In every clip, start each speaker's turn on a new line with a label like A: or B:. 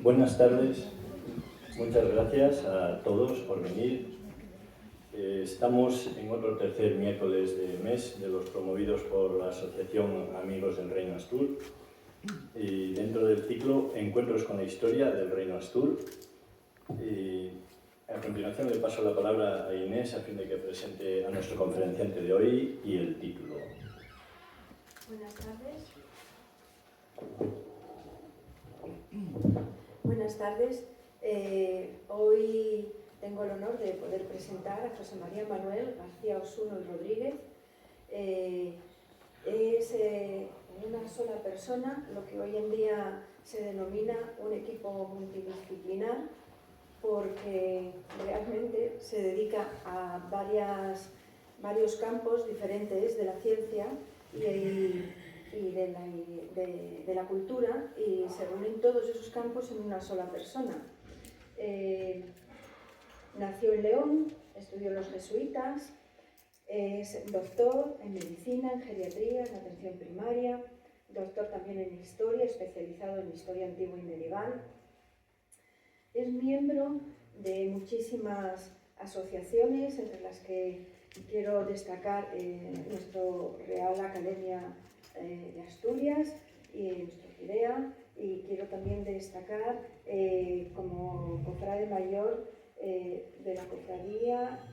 A: Buenas tardes, muchas gracias a todos por venir. Estamos en otro tercer miércoles de mes de los promovidos por la Asociación Amigos del Reino Astur y dentro del ciclo Encuentros con la Historia del Reino Astur. Y a continuación le paso la palabra a Inés a fin de que presente a nuestro conferenciante de hoy y el título.
B: Buenas tardes. Buenas tardes. Hoy tengo el honor de poder presentar a José María Manuel García Osuno y Rodríguez. Es una sola persona lo que hoy en día se denomina un equipo multidisciplinar, porque realmente se dedica a varios campos diferentes de la ciencia y de la cultura, y se reúnen todos esos campos en una sola persona. Nació en León, estudió en los jesuitas, es doctor en medicina, en geriatría, en atención primaria, doctor también en historia, especializado en historia antigua y medieval. Es miembro de muchísimas asociaciones, entre las que quiero destacar nuestra Real Academia de Asturias y nuestro FIDEA, y quiero también destacar como cofrade mayor de la cofradía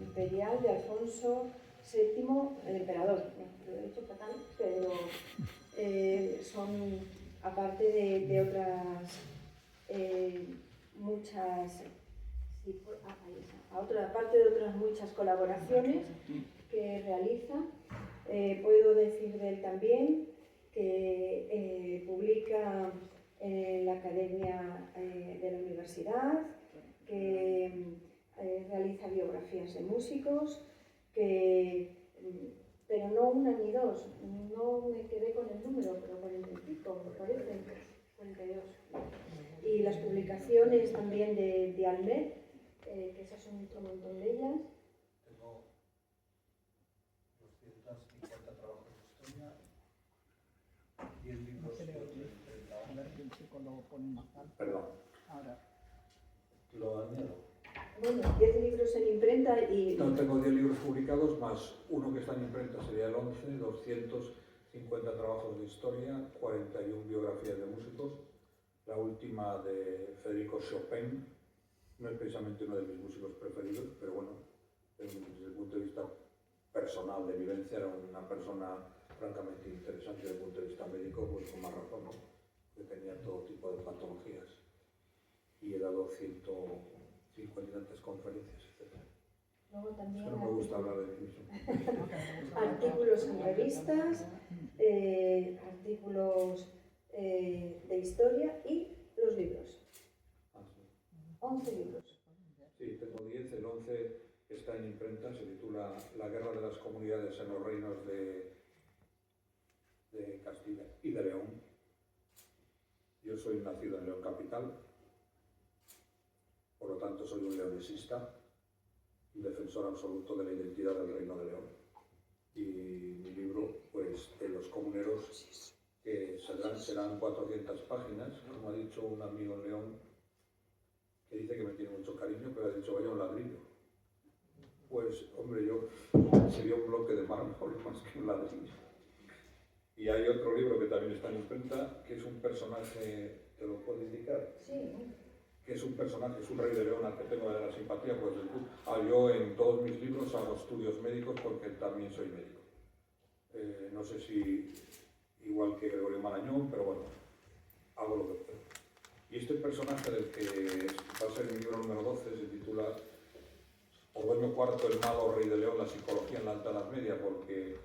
B: imperial de Alfonso VII, el emperador. No, lo he dicho fatal, pero son, aparte de otras muchas, aparte de otras muchas colaboraciones que realiza. Puedo decir de él también que publica en la Academia de la Universidad, que realiza biografías de músicos, pero no una ni dos, no me quedé con el número, pero 40 y pico, me parece, 42. Y las publicaciones también de Almed, que esas son otro montón de ellas.
C: Tengo 250 trabajos de historia, 10 libros de Perdón.
D: Ahora.
C: Lo añado.
B: Bueno, 10 libros en imprenta y...
C: No, tengo 10 libros publicados más uno que está en imprenta, sería el 11, 250 trabajos de historia, 41 biografías de músicos. La última de Federico Chopin, no es precisamente uno de mis músicos preferidos, pero bueno, desde el punto de vista personal, de vivencia, era una persona francamente interesante desde el punto de vista médico, pues con más razón, ¿no? Que tenía todo tipo de patologías y he dado 150 y tantas conferencias, etc.
B: Luego también
C: no me gusta hablar de mí mismo.
B: artículos en revistas, artículos de historia y los libros.
C: Ah, sí.
B: 11 libros.
C: Sí, tengo 10, el 11 está en imprenta, se titula La guerra de las comunidades en los reinos de Castilla y de León. Yo soy nacido en León capital, por lo tanto soy un leonesista, un defensor absoluto de la identidad del Reino de León. Y mi libro, pues, de los comuneros, que serán 400 páginas, como ha dicho un amigo en León, que dice que me tiene mucho cariño, pero ha dicho, vaya un ladrillo. Pues, hombre, yo sería un bloque de mármol más que un ladrillo. Y hay otro libro que también está en imprenta, que es un personaje, ¿te lo puedo indicar?
B: Sí.
C: Que es un personaje, es un rey de León al que tengo de la simpatía, pues yo en todos mis libros hago estudios médicos porque también soy médico. No sé si igual que Gregorio Marañón, pero bueno, hago lo que puedo. Y este personaje del que va a ser mi libro número 12 se titula Ordoño IV, el malo rey de León, la psicología en la Alta Edad Media, porque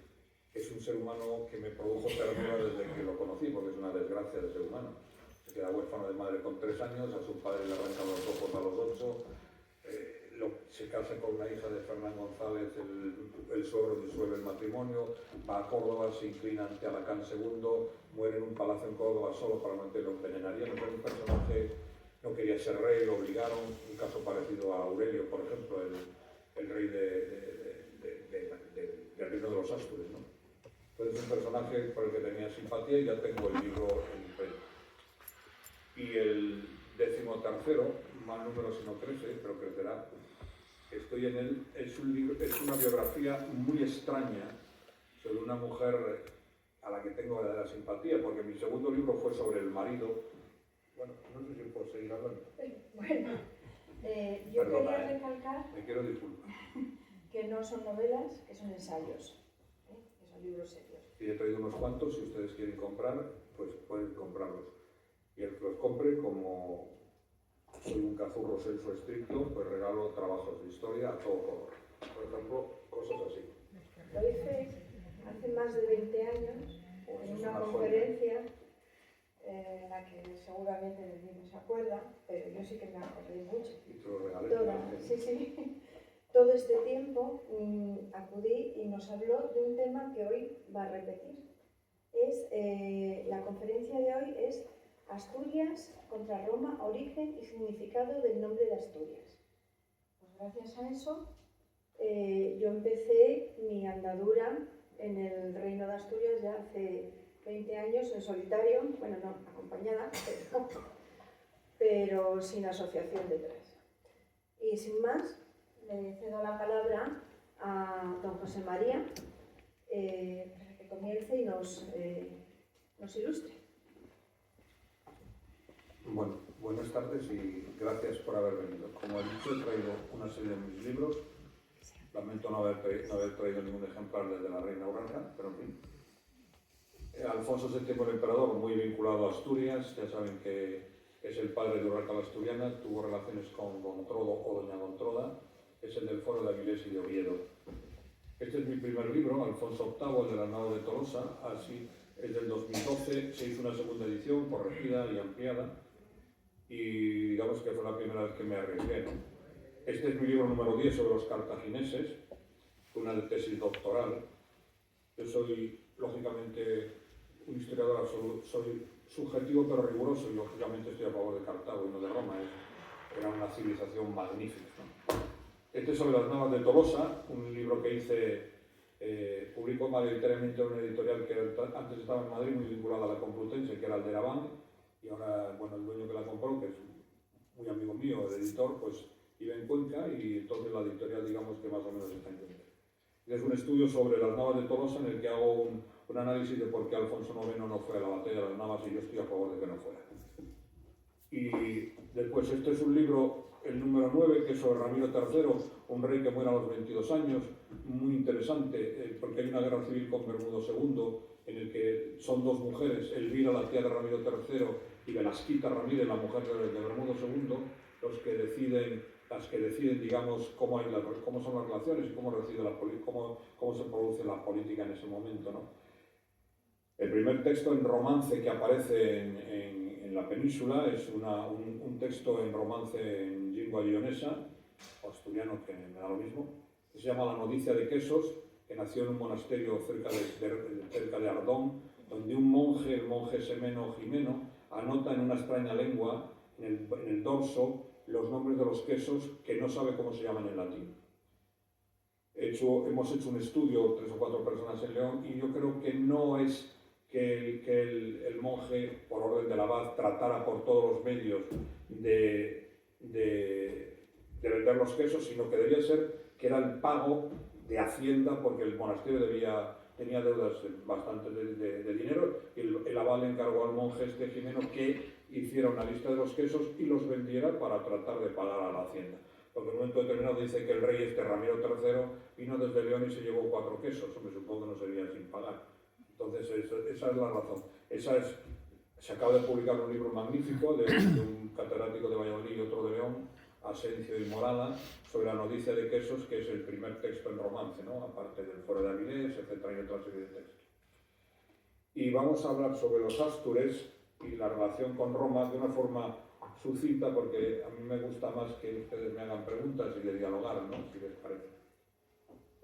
C: es un ser humano que me produjo ternura desde que lo conocí, porque es una desgracia de ser humano. Se queda huérfano de madre con 3 años, a su padre le arrancan los ojos a los 8, se casa con una hija de Fernán González, el suegro disuelve el matrimonio, va a Córdoba, se inclina ante Alacán II, muere en un palacio en Córdoba solo para no lo envenenarían. Pero un personaje no quería ser rey, lo obligaron, un caso parecido a Aurelio, por ejemplo, el rey del reino de los Astures, ¿no? Entonces es un personaje por el que tenía simpatía y ya tengo el libro en imprenta. Y el III, mal número si no crece, pero crecerá. Estoy en él, es una biografía muy extraña sobre una mujer a la que tengo verdadera simpatía, porque mi segundo libro fue sobre el marido. Bueno, no sé si puedo seguir hablando.
B: Bueno, yo quería recalcar
C: me quiero disculpar.
B: que no son novelas, que son ensayos, que son libros serios.
C: Y he traído unos cuantos, si ustedes quieren comprar, pues pueden comprarlos. Y el que los compre, como soy un cazurro sensu estricto, pues regalo trabajos de historia a todo color. Por ejemplo, cosas así.
B: Lo hice hace más de 20 años
C: Pues
B: en
C: es
B: una
C: joya.
B: conferencia en la que seguramente de mí no se acuerda, pero yo sí que me acordé mucho.
C: Y te lo regalé.
B: Sí. Todo este tiempo acudí y nos habló de un tema que hoy va a repetir. La conferencia de hoy es Asturias contra Roma, origen y significado del nombre de Asturias. Pues gracias a eso yo empecé mi andadura en el Reino de Asturias ya hace 20 años en solitario, bueno, no, acompañada, pero sin asociación detrás. Y sin más, le cedo la palabra a don José María para que comience y nos ilustre.
C: Bueno, buenas tardes y gracias por haber venido. Como he dicho, he traído una serie de mis libros. Lamento no haber traído ningún ejemplar desde la Reina Urraca, pero en fin. Alfonso VII el Emperador, muy vinculado a Asturias, ya saben que es el padre de Urraca la Asturiana, tuvo relaciones con Gontrodo o Doña Gontroda, es el del Foro de Avilés y de Oviedo. Este es mi primer libro, Alfonso VIII, el de las Naves de Tolosa, así es del 2012, se hizo una segunda edición corregida y ampliada, y digamos que fue la primera vez que me arriesgué, ¿no? Este es mi libro número 10 sobre los cartagineses, una tesis doctoral. Yo soy, lógicamente, un historiador absoluto, soy subjetivo pero riguroso y, lógicamente, estoy a favor de Cartago y no de Roma. Era una civilización magnífica, ¿no? Este es sobre las Navas de Tolosa, un libro que hice, publicó mayoritariamente en una editorial que antes estaba en Madrid, muy vinculada a la Complutense, que era Alderaván, y ahora, bueno, el dueño que la compró, que es muy amigo mío, el editor, pues vive en Cuenca y entonces la editorial, digamos que más o menos está en Cuenca. Es un estudio sobre las Navas de Tolosa en el que hago un análisis de por qué Alfonso IX no fue a la batalla de las Navas y yo estoy a favor de que no fuera. Y después, este es un libro, el número 9, que es sobre Ramiro III, un rey que muere a los 22 años, muy interesante, porque hay una guerra civil con Bermudo II, en el que son dos mujeres, Elvira, la tía de Ramiro III, y Velasquita Ramírez, la mujer de Bermudo II, las que deciden, digamos, cómo son las relaciones y cómo se produce la política en ese momento, ¿no? El primer texto en romance que aparece en la península es un texto en romance en lengua lionesa, o asturiano, que me da lo mismo, que se llama La Noticia de Quesos, que nació en un monasterio cerca de Ardón, donde un monje, el monje Semeno Jimeno, anota en una extraña lengua, en el dorso, los nombres de los quesos que no sabe cómo se llaman en latín. Hemos hecho un estudio, 3 o 4 personas en León, y yo creo que no es que el monje, por orden del abad, tratara por todos los medios de vender los quesos, sino que debía ser que era el pago de Hacienda, porque el monasterio tenía deudas bastantes de dinero, y el abad le encargó al monje Jimeno que hiciera una lista de los quesos y los vendiera para tratar de pagar a la Hacienda. Porque en un momento determinado dice que el rey Ramiro III vino desde León y se llevó 4 quesos, me supongo que no sería sin pagar. Entonces esa es la razón. Se acaba de publicar un libro magnífico de un catedrático de Valladolid y otro de León, Asencio y Morada, sobre la Noticia de Quesos, que es el primer texto en romance, ¿no? Aparte del Foro de Avilés, etcétera, y otra serie de textos. Y vamos a hablar sobre los Astures y la relación con Roma de una forma sucinta, porque a mí me gusta más que ustedes me hagan preguntas y de dialogar, ¿no? Si les parece.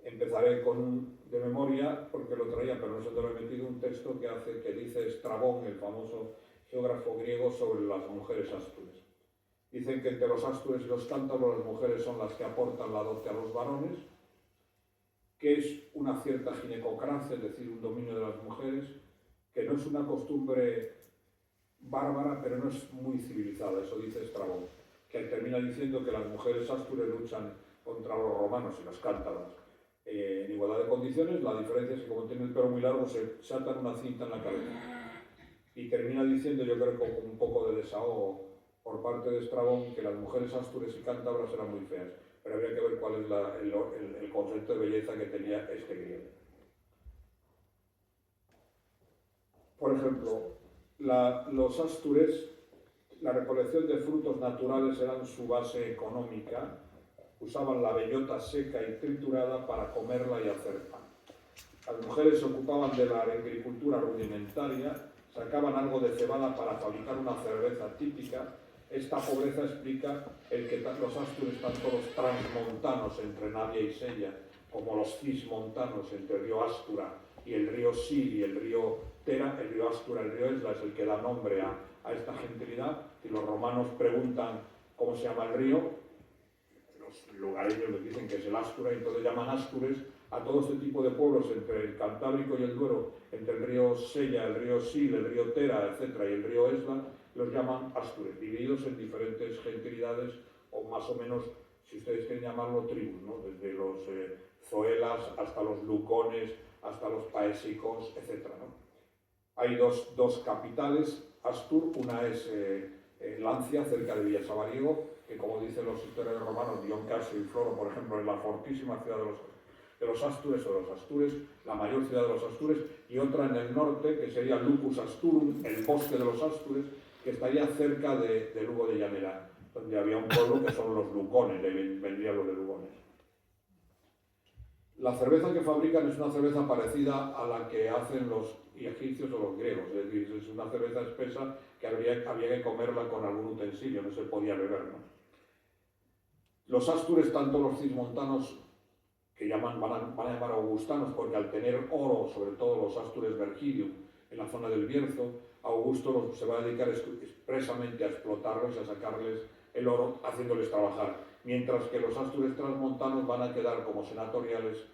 C: Empezaré con de memoria, porque lo traía, pero no se lo he metido, un texto que dice Estrabón, el famoso geógrafo griego, sobre las mujeres astures. Dicen que entre los astures y los cántabros las mujeres son las que aportan la dote a los varones, que es una cierta ginecocracia, es decir, un dominio de las mujeres, que no es una costumbre bárbara, pero no es muy civilizada, eso dice Estrabón, que termina diciendo que las mujeres astures luchan contra los romanos y las cántabras en igualdad de condiciones. La diferencia es que como tienen el pelo muy largo se atan una cinta en la cabeza. Y termina diciendo, yo creo que con un poco de desahogo por parte de Estrabón, que las mujeres astures y cántabras eran muy feas, pero habría que ver cuál es el concepto de belleza que tenía este griego. Por ejemplo, los astures, la recolección de frutos naturales eran su base económica, usaban la bellota seca y triturada para comerla y hacer pan. Las mujeres se ocupaban de la agricultura rudimentaria, sacaban algo de cebada para fabricar una cerveza típica. Esta pobreza explica el que los astures, tanto los transmontanos entre Navia y Sella, como los cismontanos entre el río Astura y el río Sil y el río Tera, el río Astura, el río Esla es el que da nombre a esta gentilidad. Si los romanos preguntan cómo se llama el río, los lugareños les dicen que es el Astura, y entonces llaman Astures a todo este tipo de pueblos entre el Cantábrico y el Duero, entre el río Sella, el río Sil, el río Tera, etc., y el río Esla, los llaman Astures, divididos en diferentes gentilidades, o más o menos, si ustedes quieren llamarlo, tribus, ¿no? Desde los zoelas hasta los lucones, hasta los paésicos, etc., ¿no? Hay dos capitales, Astur, una es Lancia, cerca de Villasabariego, que como dicen los historiadores romanos, Dion Casio y Floro, por ejemplo, es la fortísima ciudad de los Astures o de los Astures, la mayor ciudad de los Astures, y otra en el norte, que sería Lucus Asturum, el bosque de los Astures, que estaría cerca de Lugo de Llanera, donde había un pueblo que son los Lucones, de ahí vendrían los de Lugones. La cerveza que fabrican es una cerveza parecida a la que hacen los egipcios o los griegos, es decir, es una cerveza espesa que había que comerla con algún utensilio, no se podía beber, ¿no? Los Astures, tanto los cismontanos, que van a llamar augustanos, porque al tener oro, sobre todo los Astures Vergilium, en la zona del Bierzo, Augusto se va a dedicar expresamente a explotarlos y a sacarles el oro, haciéndoles trabajar, mientras que los Astures transmontanos van a quedar como senatoriales,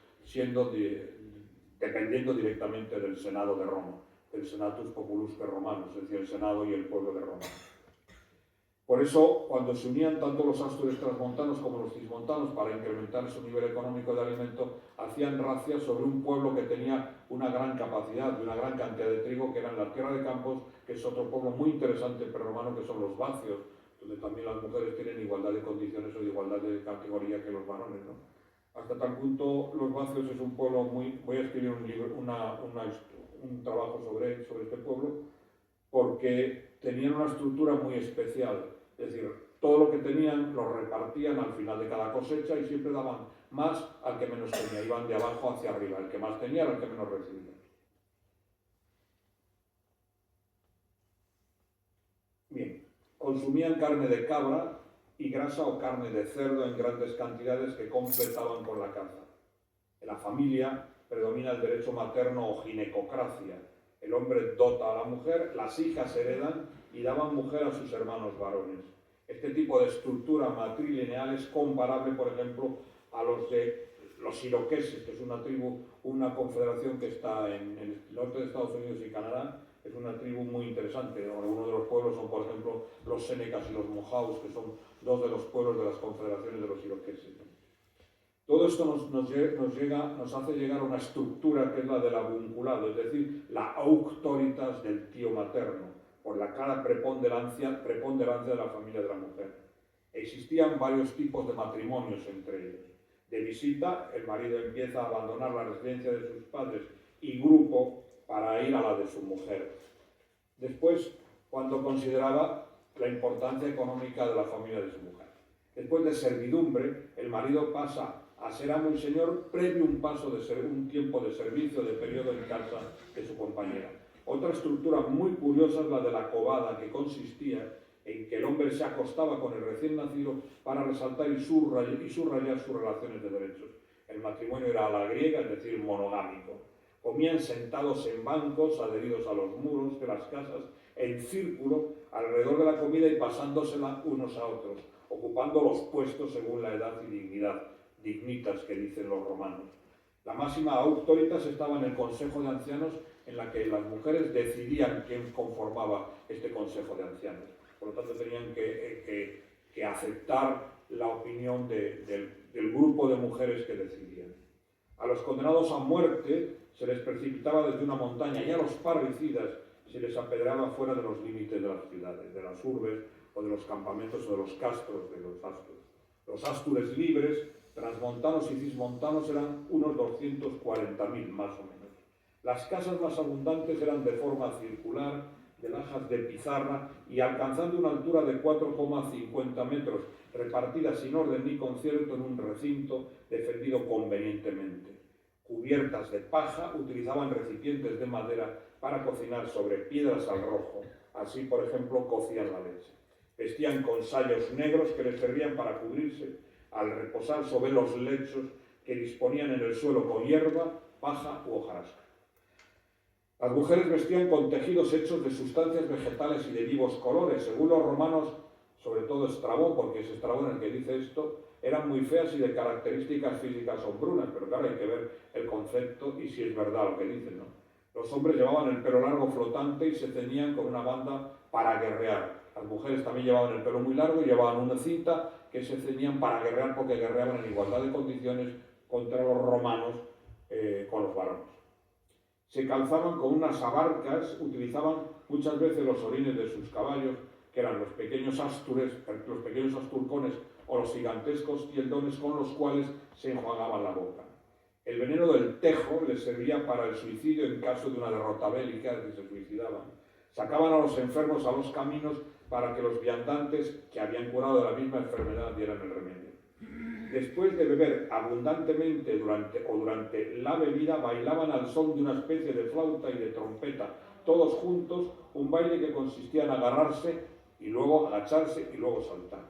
C: dependiendo directamente del Senado de Roma, del Senatus Populusque Romanus, es decir, el Senado y el pueblo de Roma. Por eso, cuando se unían tanto los Astures transmontanos como los cismontanos para incrementar su nivel económico de alimento, hacían racias sobre un pueblo que tenía una gran capacidad, de una gran cantidad de trigo, que era en la Tierra de Campos, que es otro pueblo muy interesante prerromano, que son los vacios, donde también las mujeres tienen igualdad de condiciones o de igualdad de categoría que los varones, ¿no? Hasta tal punto, los vacios es un pueblo muy... Voy a escribir un libro, un trabajo sobre este pueblo, porque tenían una estructura muy especial. Es decir, todo lo que tenían lo repartían al final de cada cosecha y siempre daban más al que menos tenía. Iban de abajo hacia arriba. El que más tenía era el que menos recibía. Bien, consumían carne de cabra y grasa o carne de cerdo en grandes cantidades que completaban con la caza. En la familia predomina el derecho materno o ginecocracia. El hombre dota a la mujer, las hijas heredan y daban mujer a sus hermanos varones. Este tipo de estructura matrilineal es comparable, por ejemplo, a los de los iroqueses, que es una tribu, una confederación que está en el norte de Estados Unidos y Canadá. Es una tribu muy interesante. Algunos de los pueblos son, por ejemplo, los Senecas y los Mohawks, que son dos de los pueblos de las confederaciones de los iroqueses. Todo esto nos hace llegar a una estructura que es la del avunculado, es decir, la auctoritas del tío materno, por la clara preponderancia de la familia de la mujer. Existían varios tipos de matrimonios entre ellos. De visita, el marido empieza a abandonar la residencia de sus padres y grupo para ir a la de su mujer. Después, cuando consideraba la importancia económica de la familia de su mujer. Después de servidumbre, el marido pasa a ser amo y señor previo un tiempo de servicio de periodo en casa de su compañera. Otra estructura muy curiosa es la de la cobada, que consistía en que el hombre se acostaba con el recién nacido para resaltar y subrayar sus relaciones de derechos. El matrimonio era a la griega, es decir, monogámico. Comían sentados en bancos adheridos a los muros de las casas, en círculo, alrededor de la comida y pasándosela unos a otros, ocupando los puestos según la edad y dignidad, dignitas que dicen los romanos. La máxima autoritas estaba en el consejo de ancianos en la que las mujeres decidían quién conformaba este consejo de ancianos. Por lo tanto, tenían que aceptar la opinión del grupo de mujeres que decidían. A los condenados a muerte se les precipitaba desde una montaña y a los parricidas se les apedreaba fuera de los límites de las ciudades, de las urbes o de los campamentos o de los castros de los astures. Los astures libres, transmontanos y cismontanos, eran unos 240.000 más o menos. Las casas más abundantes eran de forma circular, de lajas de pizarra y alcanzando una altura de 4,50 metros, repartidas sin orden ni concierto en un recinto defendido convenientemente. Cubiertas de paja, utilizaban recipientes de madera para cocinar sobre piedras al rojo. Así, por ejemplo, cocían la leche. Vestían con sayos negros que les servían para cubrirse al reposar sobre los lechos que disponían en el suelo con hierba, paja u hojarasca. Las mujeres vestían con tejidos hechos de sustancias vegetales y de vivos colores. Según los romanos, sobre todo Estrabón, porque es Estrabón el que dice esto, eran muy feas y de características físicas sombrunas, pero claro, hay que ver el concepto y si es verdad lo que dicen, ¿no? Los hombres llevaban el pelo largo flotante y se ceñían con una banda para guerrear. Las mujeres también llevaban el pelo muy largo y llevaban una cinta que se ceñían para guerrear porque guerreaban en igualdad de condiciones contra los romanos con los varones. Se calzaban con unas abarcas, utilizaban muchas veces los orines de sus caballos, que eran los pequeños astures, los pequeños asturcones o los gigantescos tieldones con los cuales se enjuagaban la boca. El veneno del tejo les servía para el suicidio en caso de una derrota bélica, que se suicidaban. Sacaban a los enfermos a los caminos para que los viandantes que habían curado de la misma enfermedad dieran el remedio. Después de beber abundantemente durante la bebida, bailaban al son de una especie de flauta y de trompeta, todos juntos, un baile que consistía en agarrarse y luego agacharse y luego saltar.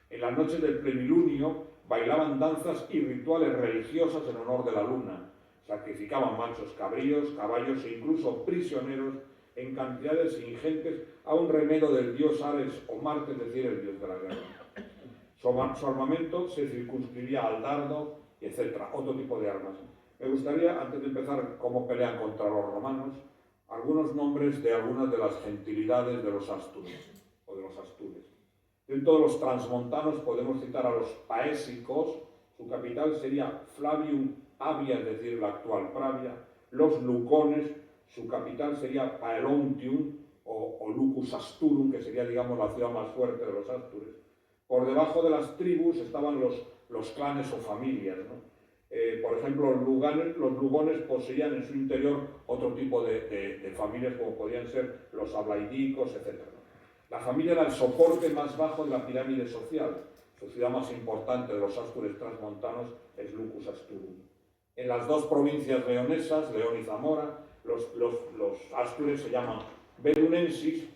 C: En las noches del plenilunio bailaban danzas y rituales religiosas en honor de la luna. Sacrificaban machos cabríos, caballos e incluso prisioneros en cantidades ingentes a un remedo del dios Ares o Marte, es decir, el dios de la guerra. Su armamento se circunscribía al dardo, etc., otro tipo de armas. Me gustaría, antes de empezar cómo pelean contra los romanos, algunos nombres de algunas de las gentilidades de los astures, o de los astures. Dentro de los transmontanos podemos citar a los paésicos, su capital sería Flavium Avia, es decir, la actual Pravia. Los lucones, su capital sería Paelontium, o Lucus Asturum, que sería, digamos, la ciudad más fuerte de los astures. Por debajo de las tribus estaban los clanes o familias, ¿no? Por ejemplo, los lugones poseían en su interior otro tipo de familias, como podían ser los ablaidicos, etc. La familia era el soporte más bajo de la pirámide social. Su ciudad más importante de los astures transmontanos es Lucus Asturum. En las dos provincias leonesas, León y Zamora, los astures se llaman Belunensis,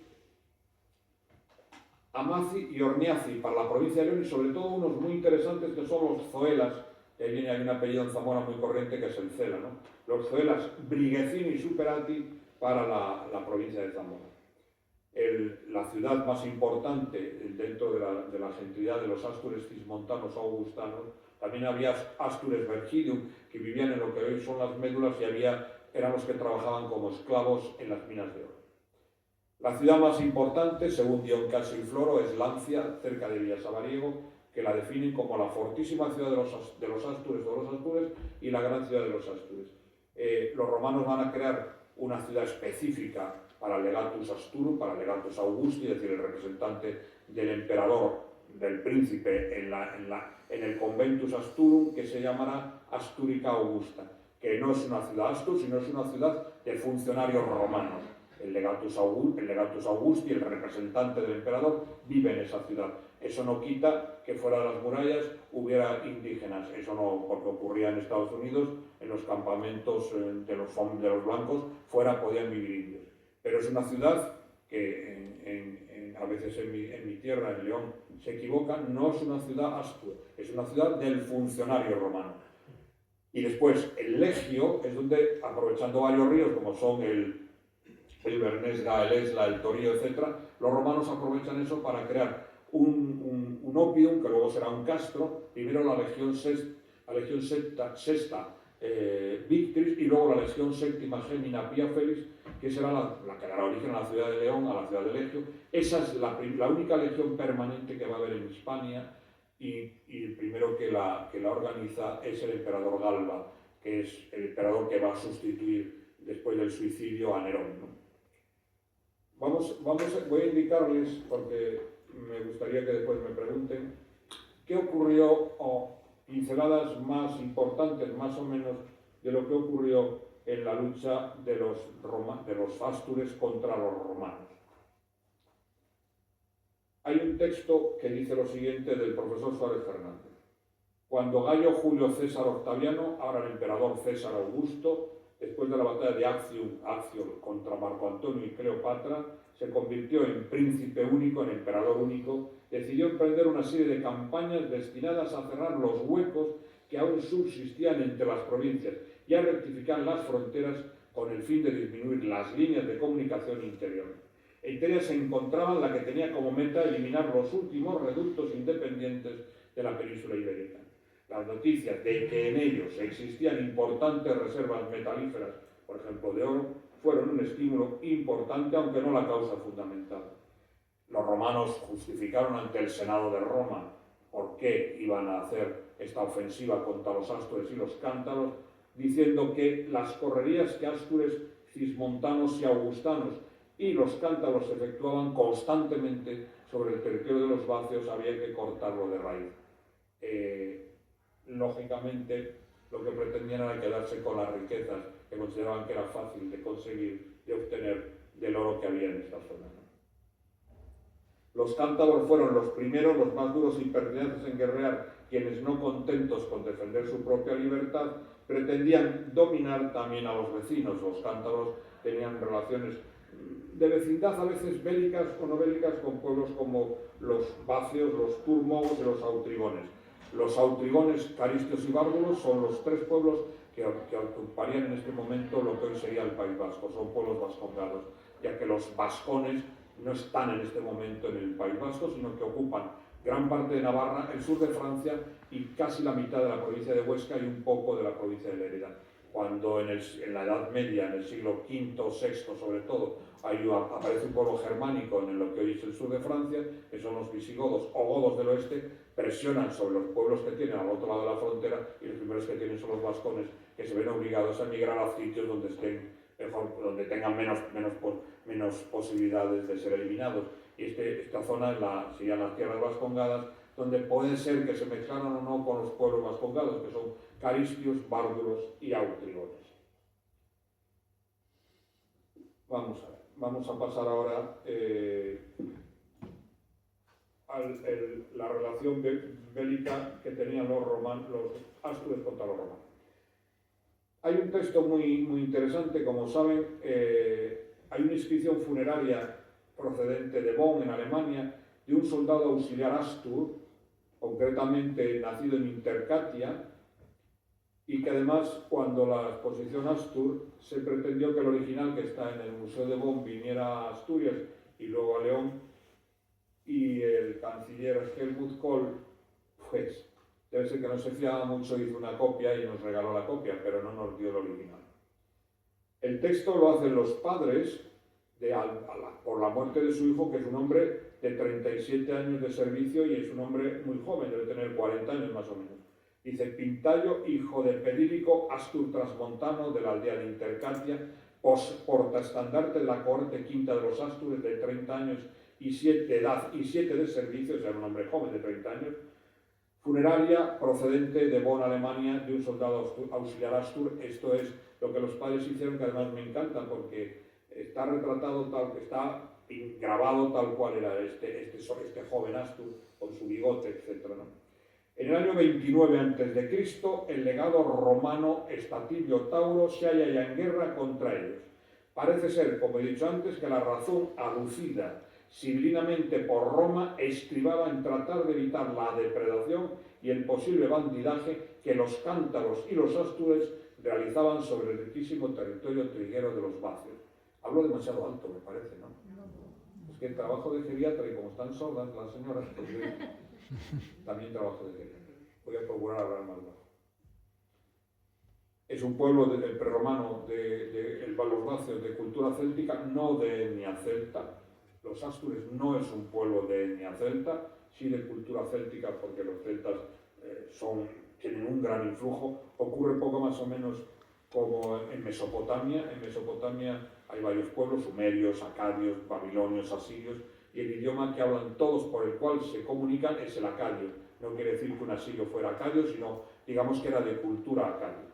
C: Amaci y Orniaci para la provincia de León, y sobre todo unos muy interesantes que son los zoelas, que ahí hay un apellido en Zamora muy corriente que es el Cela, ¿no? Los zoelas Brighecini y Superati para la provincia de Zamora. La ciudad más importante dentro de la gentilidad de los astures cismontanos o augustanos, también había astures Vergidium, que vivían en lo que hoy son las médulas y eran los que trabajaban como esclavos en las minas de oro. La ciudad más importante, según Dion Casio es Lancia, cerca de Villasabariego, que la definen como la fortísima ciudad de los astures y la gran ciudad de los astures. Los romanos van a crear una ciudad específica para Legatus Asturum, para Legatus Augusti, es decir, el representante del emperador, del príncipe en el Conventus Asturum, que se llamará Asturica Augusta, que no es una ciudad Astur, sino es una ciudad de funcionarios romanos. El Legatus Augusti, el representante del emperador, vive en esa ciudad. Eso no quita que fuera de las murallas hubiera indígenas. Eso no, porque ocurría en Estados Unidos, en los campamentos de los blancos, fuera podían vivir indios. Pero es una ciudad que a veces en mi tierra, en León, se equivoca, no es una ciudad Astur, es una ciudad del funcionario romano. Y después, el Legio es donde, aprovechando varios ríos, como son el Bernesga, el Esla, el Torío, etc., los romanos aprovechan eso para crear un oppidum, que luego será un castro. Primero la legión sexta Victrix, y luego la Legión Séptima Gemina Pia Felix, que será la que dará origen a la ciudad de León, a la ciudad de Legio. Esa es la única legión permanente que va a haber en Hispania, y el primero que la organiza es el emperador Galba, que es el emperador que va a sustituir después del suicidio a Nerón, ¿no? Voy a indicarles, porque me gustaría que después me pregunten, qué ocurrió, o pinceladas más importantes, más o menos, de lo que ocurrió en la lucha de los ástures contra los romanos. Hay un texto que dice lo siguiente del profesor Suárez Fernández. Cuando Gayo Julio César Octaviano, ahora el emperador César Augusto, después de la batalla de Accio contra Marco Antonio y Cleopatra, se convirtió en príncipe único, en emperador único, decidió emprender una serie de campañas destinadas a cerrar los huecos que aún subsistían entre las provincias y a rectificar las fronteras con el fin de disminuir las líneas de comunicación interior. Entre ellas se encontraba la que tenía como meta eliminar los últimos reductos independientes de la península ibérica. Las noticias de que en ellos existían importantes reservas metalíferas, por ejemplo de oro, fueron un estímulo importante, aunque no la causa fundamental. Los romanos justificaron ante el Senado de Roma por qué iban a hacer esta ofensiva contra los ástures y los cántaros, diciendo que las correrías que ástures, cismontanos y augustanos y los cántaros efectuaban constantemente sobre el territorio de los vacios había que cortarlo de raíz. Lógicamente, lo que pretendían era quedarse con las riquezas que consideraban que era fácil de conseguir, de obtener del oro que había en esta zona. Los cántabros fueron los primeros, los más duros y pertinentes en guerrear, quienes no contentos con defender su propia libertad, pretendían dominar también a los vecinos. Los cántabros tenían relaciones de vecindad, a veces bélicas o no bélicas, con pueblos como los vacios, los turmos y los autrigones. Los autrigones, caristios y bárbulos son los tres pueblos que ocuparían en este momento lo que hoy sería el País Vasco. Son pueblos vascongados, ya que los vascones no están en este momento en el País Vasco, sino que ocupan gran parte de Navarra, el sur de Francia y casi la mitad de la provincia de Huesca y un poco de la provincia de Lérida. Cuando en la Edad Media, en el siglo V o VI sobre todo, aparece un pueblo germánico en lo que hoy es el sur de Francia, que son los visigodos o godos del oeste, presionan sobre los pueblos que tienen al otro lado de la frontera, y los primeros que tienen son los vascones, que se ven obligados a emigrar a sitios donde donde tengan menos posibilidades de ser eliminados. Y esta zona serían las tierras vascongadas, donde puede ser que se mezclaran o no con los pueblos vascongados, que son caristios, bárbulos y autrigones. Vamos a pasar ahora a la relación bélica que tenían los ástures contra los romanos. Hay un texto muy interesante, como saben, hay una inscripción funeraria procedente de Bonn, en Alemania, de un soldado auxiliar astur, concretamente nacido en Intercatia, y que además, cuando la exposición Astur, se pretendió que el original, que está en el Museo de Bonn, viniera a Asturias y luego a León, y el canciller Helmut Kohl, pues debe ser que no se fiaba mucho, hizo una copia y nos regaló la copia, pero no nos dio el original. El texto lo hacen los padres por la muerte de su hijo, que es un hombre de 37 años de servicio y es un hombre muy joven, debe tener 40 años más o menos. Dice: Pintallo, hijo de Pedílico, astur transmontano de la aldea de Intercatia, portaestandarte de la cohorte quinta de los astures, de 30 años y 7 de edad y 7 de servicio, o sea, un hombre joven de 30 años, funeraria procedente de Bonn, Alemania, de un soldado auxiliar astur. Esto es lo que los padres hicieron, que además me encanta, porque está retratado está grabado tal cual era este joven astur, con su bigote, etc., ¿no? En el año 29 a.C., el legado romano Estatilio Tauro se halla ya en guerra contra ellos. Parece ser, como he dicho antes, que la razón aducida civilinamente por Roma estribaba en tratar de evitar la depredación y el posible bandidaje que los cántaros y los astures realizaban sobre el riquísimo territorio triguero de los vacios. Hablo demasiado alto, me parece, ¿no? Es que el trabajo de geriatra, y como están sordas las señoras, pues también trabajo de geriatra. Voy a procurar hablar más bajo. Es un pueblo del prerromano los Vacios de cultura céltica, no de etnia celta. Los Astures no es un pueblo de etnia celta, sí de cultura céltica, porque los celtas tienen un gran influjo. Ocurre poco más o menos como en Mesopotamia. En Mesopotamia hay varios pueblos, sumerios, acadios, babilonios, asirios, y el idioma que hablan todos por el cual se comunican es el acadio. No quiere decir que un asirio fuera acadio, sino digamos que era de cultura acadia.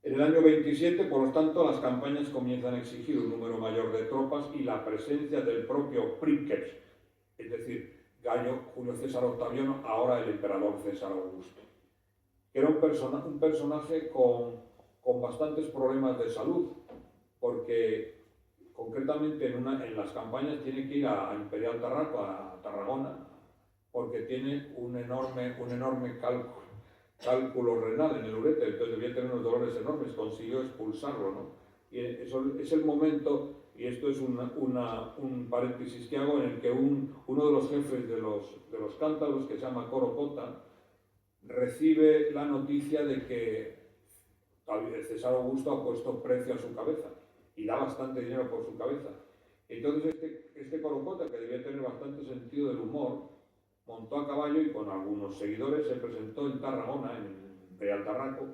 C: En el año 27, por lo tanto, las campañas comienzan a exigir un número mayor de tropas y la presencia del propio princeps, es decir, Gayo Julio César Octaviano, ahora el emperador César Augusto, que era un personaje con bastantes problemas de salud, porque concretamente en las campañas tiene que ir a Imperial Tarraco, a Tarragona, porque tiene un enorme cálculo renal en el ureter, entonces debía tener unos dolores enormes, consiguió expulsarlo, ¿no? Y eso es el momento, y esto es un paréntesis que hago, en el que uno de los jefes de los cántabros, que se llama Corocota, recibe la noticia de que César Augusto ha puesto precio a su cabeza, y da bastante dinero por su cabeza. Entonces este Corocota, que debía tener bastante sentido del humor, montó a caballo y con algunos seguidores se presentó en Tarragona, en Real Tarraco,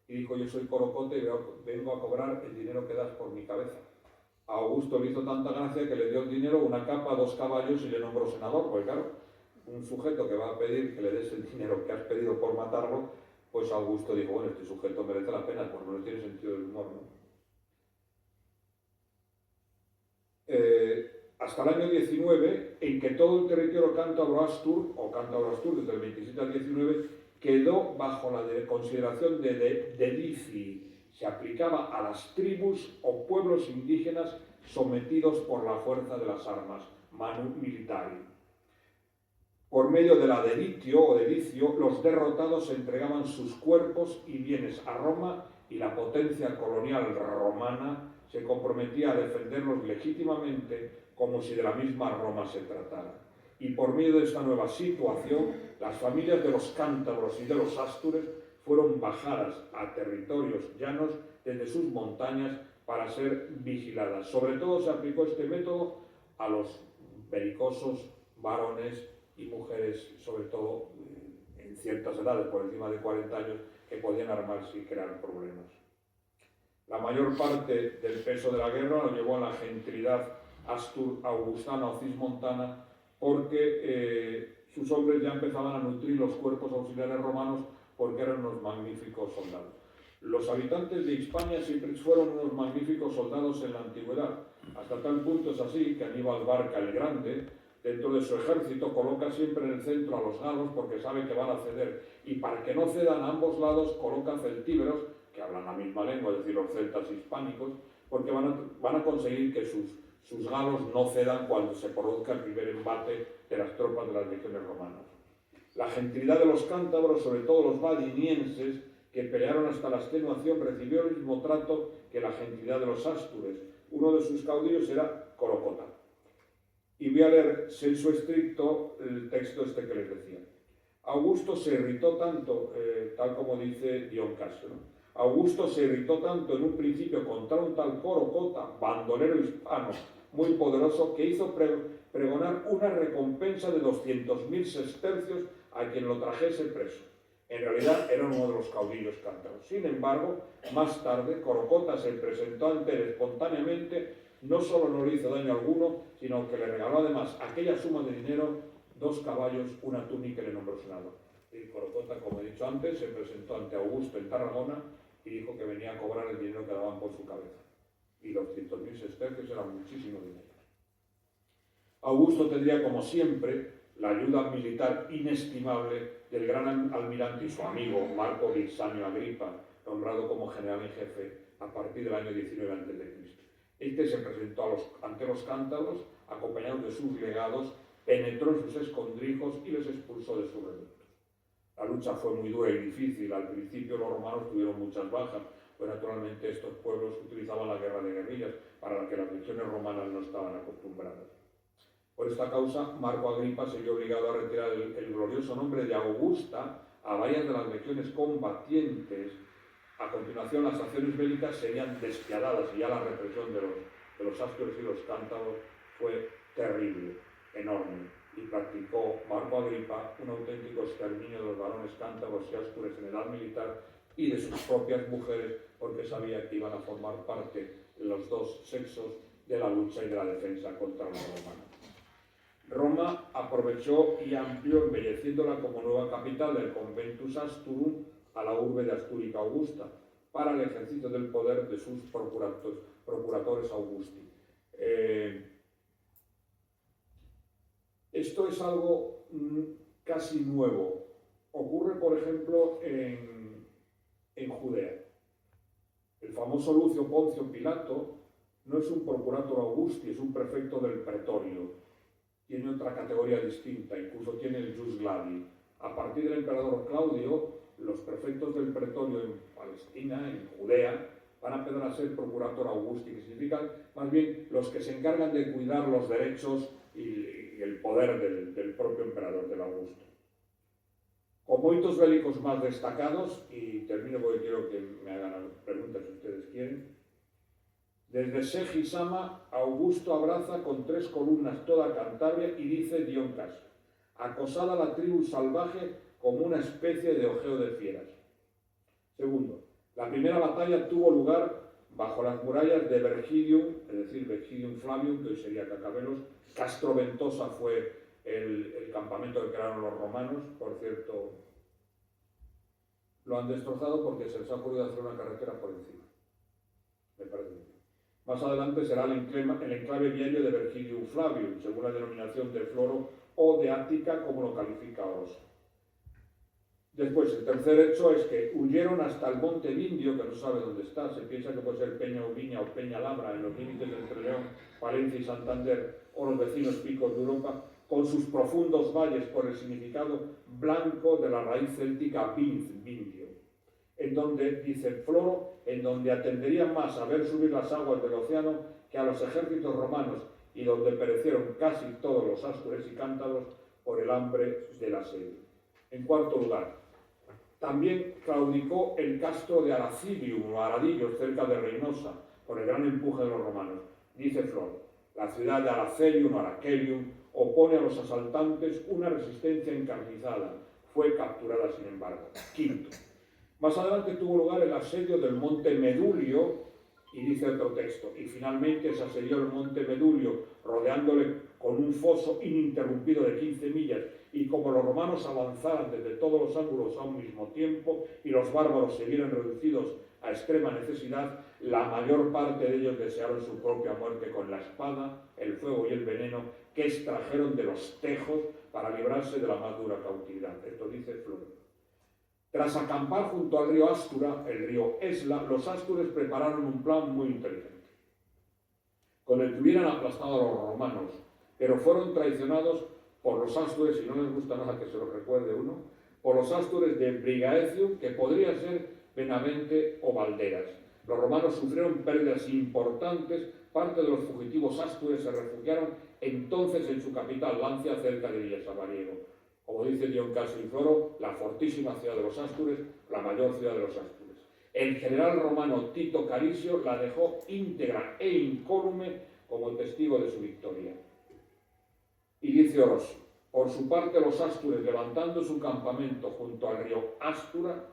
C: y dijo: yo soy Corocote y vengo a cobrar el dinero que das por mi cabeza. A Augusto le hizo tanta gracia que le dio el dinero, una capa, 2 caballos y le nombró senador, porque claro, un sujeto que va a pedir que le des el dinero que has pedido por matarlo, pues Augusto dijo: bueno, este sujeto merece la pena, por lo menos tiene sentido del humor, ¿no? Hasta el año 19, en que todo el territorio cántabro-astur, o cántabro-astur desde el 27 al 19, quedó bajo la consideración de dedici. Se aplicaba a las tribus o pueblos indígenas sometidos por la fuerza de las armas, manu militari. Por medio de la deditio o dedicio, los derrotados entregaban sus cuerpos y bienes a Roma, y la potencia colonial romana se comprometía a defenderlos legítimamente, como si de la misma Roma se tratara. Y por medio de esta nueva situación, las familias de los cántabros y de los astures fueron bajadas a territorios llanos desde sus montañas para ser vigiladas. Sobre todo se aplicó este método a los belicosos, varones y mujeres, sobre todo en ciertas edades, por encima de 40 años, que podían armarse y crear problemas. La mayor parte del peso de la guerra lo llevó a la gentilidad astur-augustana o cismontana, porque sus hombres ya empezaban a nutrir los cuerpos auxiliares romanos, porque eran unos magníficos soldados. Los habitantes de Hispania siempre fueron unos magníficos soldados en la antigüedad. Hasta tal punto es así que Aníbal Barca el Grande, dentro de su ejército, coloca siempre en el centro a los galos, porque sabe que van a ceder. Y para que no cedan a ambos lados, coloca celtíberos, que hablan la misma lengua, es decir, los celtas hispánicos, porque van a conseguir que sus galos no cedan cuando se produzca el primer embate de las tropas de las legiones romanas. La gentilidad de los cántabros, sobre todo los vadinienses, que pelearon hasta la extenuación, recibió el mismo trato que la gentilidad de los astures. Uno de sus caudillos era Corocota. Y voy a leer sensu estricto el texto este que les decía. Augusto se irritó tanto, tal como dice Dion Casio, ¿no? Augusto se irritó tanto en un principio contra un tal Corocota, bandolero hispano, muy poderoso, que hizo pregonar una recompensa de 200.000 sestercios a quien lo trajese preso. En realidad era uno de los caudillos cántabros. Sin embargo, más tarde, Corocota se presentó ante él espontáneamente. No solo no le hizo daño alguno, sino que le regaló además aquella suma de dinero, 2 caballos, una túnica y le nombró senador. Y Corocota, como he dicho antes, se presentó ante Augusto en Tarragona y dijo que venía a cobrar el dinero que daban por su cabeza. Y 200.000 sestercios era muchísimo dinero. Augusto tendría, como siempre, la ayuda militar inestimable del gran almirante y su amigo Marco Vipsanio Agripa, nombrado como general en jefe a partir del año 19 a.C. Este se presentó ante los cántabros, acompañado de sus legados, penetró en sus escondrijos y les expulsó de sus reductos. La lucha fue muy dura y difícil. Al principio los romanos tuvieron muchas bajas, pues naturalmente estos pueblos utilizaban la guerra de guerrillas, para la que las legiones romanas no estaban acostumbradas. Por esta causa, Marco Agripa se vio obligado a retirar el glorioso nombre de Augusta a varias de las legiones combatientes. A continuación, las acciones bélicas serían despiadadas y ya la represión de los ástures y los cántabros fue terrible, enorme, y practicó Marco Agripa un auténtico exterminio de los varones cántabros y ástures en edad militar y de sus propias mujeres, porque sabía que iban a formar parte los dos sexos de la lucha y de la defensa contra los romanos. Roma aprovechó y amplió, embelleciéndola como nueva capital del Conventus Asturum a la urbe de Astúrica Augusta, para el ejercicio del poder de sus procuratores Augusti. Esto es algo casi nuevo. Ocurre, por ejemplo, en Judea. El famoso Lucio Poncio Pilato no es un procurator Augusti, es un prefecto del pretorio. Tiene otra categoría distinta, incluso tiene el jus gladi. A partir del emperador Claudio, los prefectos del pretorio en Palestina, en Judea, van a empezar a ser procurator Augusti, que significan más bien los que se encargan de cuidar los derechos y el poder del propio emperador, del Augusto. Con moitos bélicos más destacados, y termino porque quiero que me hagan preguntas si ustedes quieren. Desde Segisama, Augusto abraza con 3 columnas toda Cantabria y dice Dion Casio: acosada la tribu salvaje como una especie de ojeo de fieras. Segundo, la primera batalla tuvo lugar bajo las murallas de Vergidium, es decir, Vergidium Flavium, que hoy sería Cacabelos. Castroventosa fue el campamento que crearon los romanos. Por cierto, lo han destrozado porque se les ha ocurrido hacer una carretera por encima. Me parece bien. Más adelante será el enclave viario de Vergidium Flavium, según la denominación de Floro o de Ática, como lo califica Oroso. Después, el tercer hecho es que huyeron hasta el monte Vindio, que no sabe dónde está, se piensa que puede ser Peña Ubiña o Peña Labra, en los límites entre León, Palencia y Santander, o los vecinos picos de Europa, con sus profundos valles por el significado blanco de la raíz céltica vindio, en donde, dice Floro, en donde atenderían más a ver subir las aguas del océano que a los ejércitos romanos, y donde perecieron casi todos los ástures y cántabros por el hambre del asedio. En cuarto lugar, también claudicó el castro de Aracidium o Aradillos, cerca de Reynosa, por el gran empuje de los romanos. Dice Floro: la ciudad de Aracelium o Aracelium opone a los asaltantes una resistencia encarnizada. Fue capturada, sin embargo. Quinto, más adelante tuvo lugar el asedio del monte Medulio, y dice otro texto: y finalmente se asedió el monte Medulio, rodeándole con un foso ininterrumpido de 15 millas, y como los romanos avanzaran desde todos los ángulos a un mismo tiempo, y los bárbaros se vieron reducidos a extrema necesidad, la mayor parte de ellos desearon su propia muerte con la espada, el fuego y el veneno que extrajeron de los tejos para librarse de la más dura cautividad. Esto dice Floro. Tras acampar junto al río Astura, el río Esla, los ástures prepararon un plan muy inteligente, con el que hubieran aplastado a los romanos, pero fueron traicionados por los ástures, y no les gusta nada que se los recuerde uno, por los ástures de Brigaecium, que podría ser Benavente o Valderas. Los romanos sufrieron pérdidas importantes, parte de los fugitivos ástures se refugiaron entonces en su capital, Lancia, cerca de Villasabariego. Como dice Dion Casio y Floro, la fortísima ciudad de los ástures, la mayor ciudad de los ástures. El general romano Tito Caricio la dejó íntegra e incólume como testigo de su victoria. Y dice Oroso: por su parte los ástures, levantando su campamento junto al río Astura,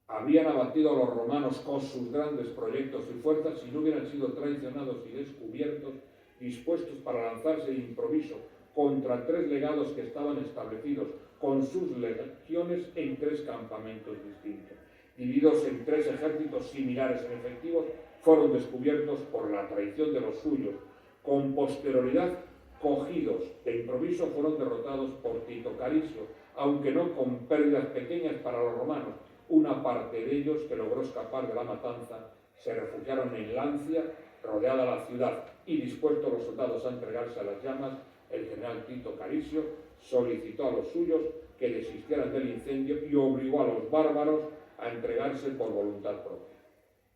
C: habían abatido a los romanos con sus grandes proyectos y fuerzas si no hubieran sido traicionados y descubiertos, dispuestos para lanzarse de improviso contra 3 legados que estaban establecidos con sus legiones en 3 campamentos distintos. Divididos en 3 ejércitos similares en efectivos, fueron descubiertos por la traición de los suyos. Con posterioridad, cogidos de improviso, fueron derrotados por Tito Caricio, aunque no con pérdidas pequeñas para los romanos. Una parte de ellos, que logró escapar de la matanza, se refugiaron en Lancia, rodeada la ciudad, y dispuestos los soldados a entregarse a las llamas, el general Tito Caricio solicitó a los suyos que desistieran del incendio y obligó a los bárbaros a entregarse por voluntad propia.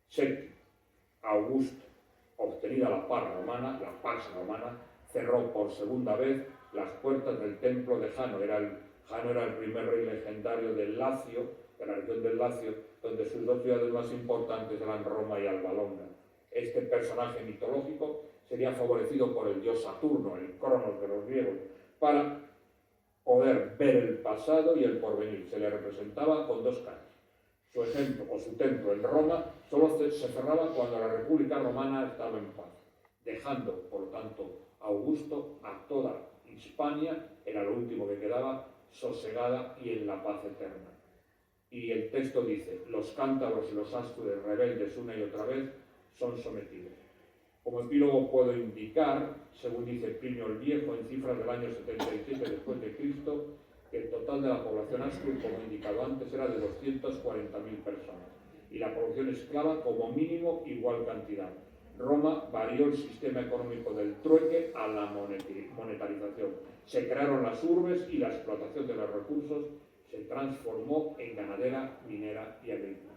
C: Séptimo, Augusto, obtenida la paz romana, cerró por segunda vez las puertas del templo de Jano. Era el Jano era el primer rey legendario del Lacio, de la región del Lacio, donde sus dos ciudades más importantes eran Roma y Alba Longa. Este personaje mitológico sería favorecido por el dios Saturno, el Cronos de los griegos, para poder ver el pasado y el porvenir. Se le representaba con dos caras. Su ejemplo o su templo en Roma solo se cerraba cuando la República Romana estaba en paz, dejando, por lo tanto, a Augusto a toda Hispania, era lo último que quedaba, sosegada y en la paz eterna. Y el texto dice: los cántabros y los astures rebeldes una y otra vez son sometidos. Como epílogo puedo indicar, según dice Plinio el Viejo, en cifras del año 77 después de Cristo, que el total de la población astur, como indicado antes, era de 240.000 personas, y la población esclava como mínimo igual cantidad. Roma varió el sistema económico del trueque a la monetarización. Se crearon las urbes y la explotación de los recursos se transformó en ganadera, minera y agrícola.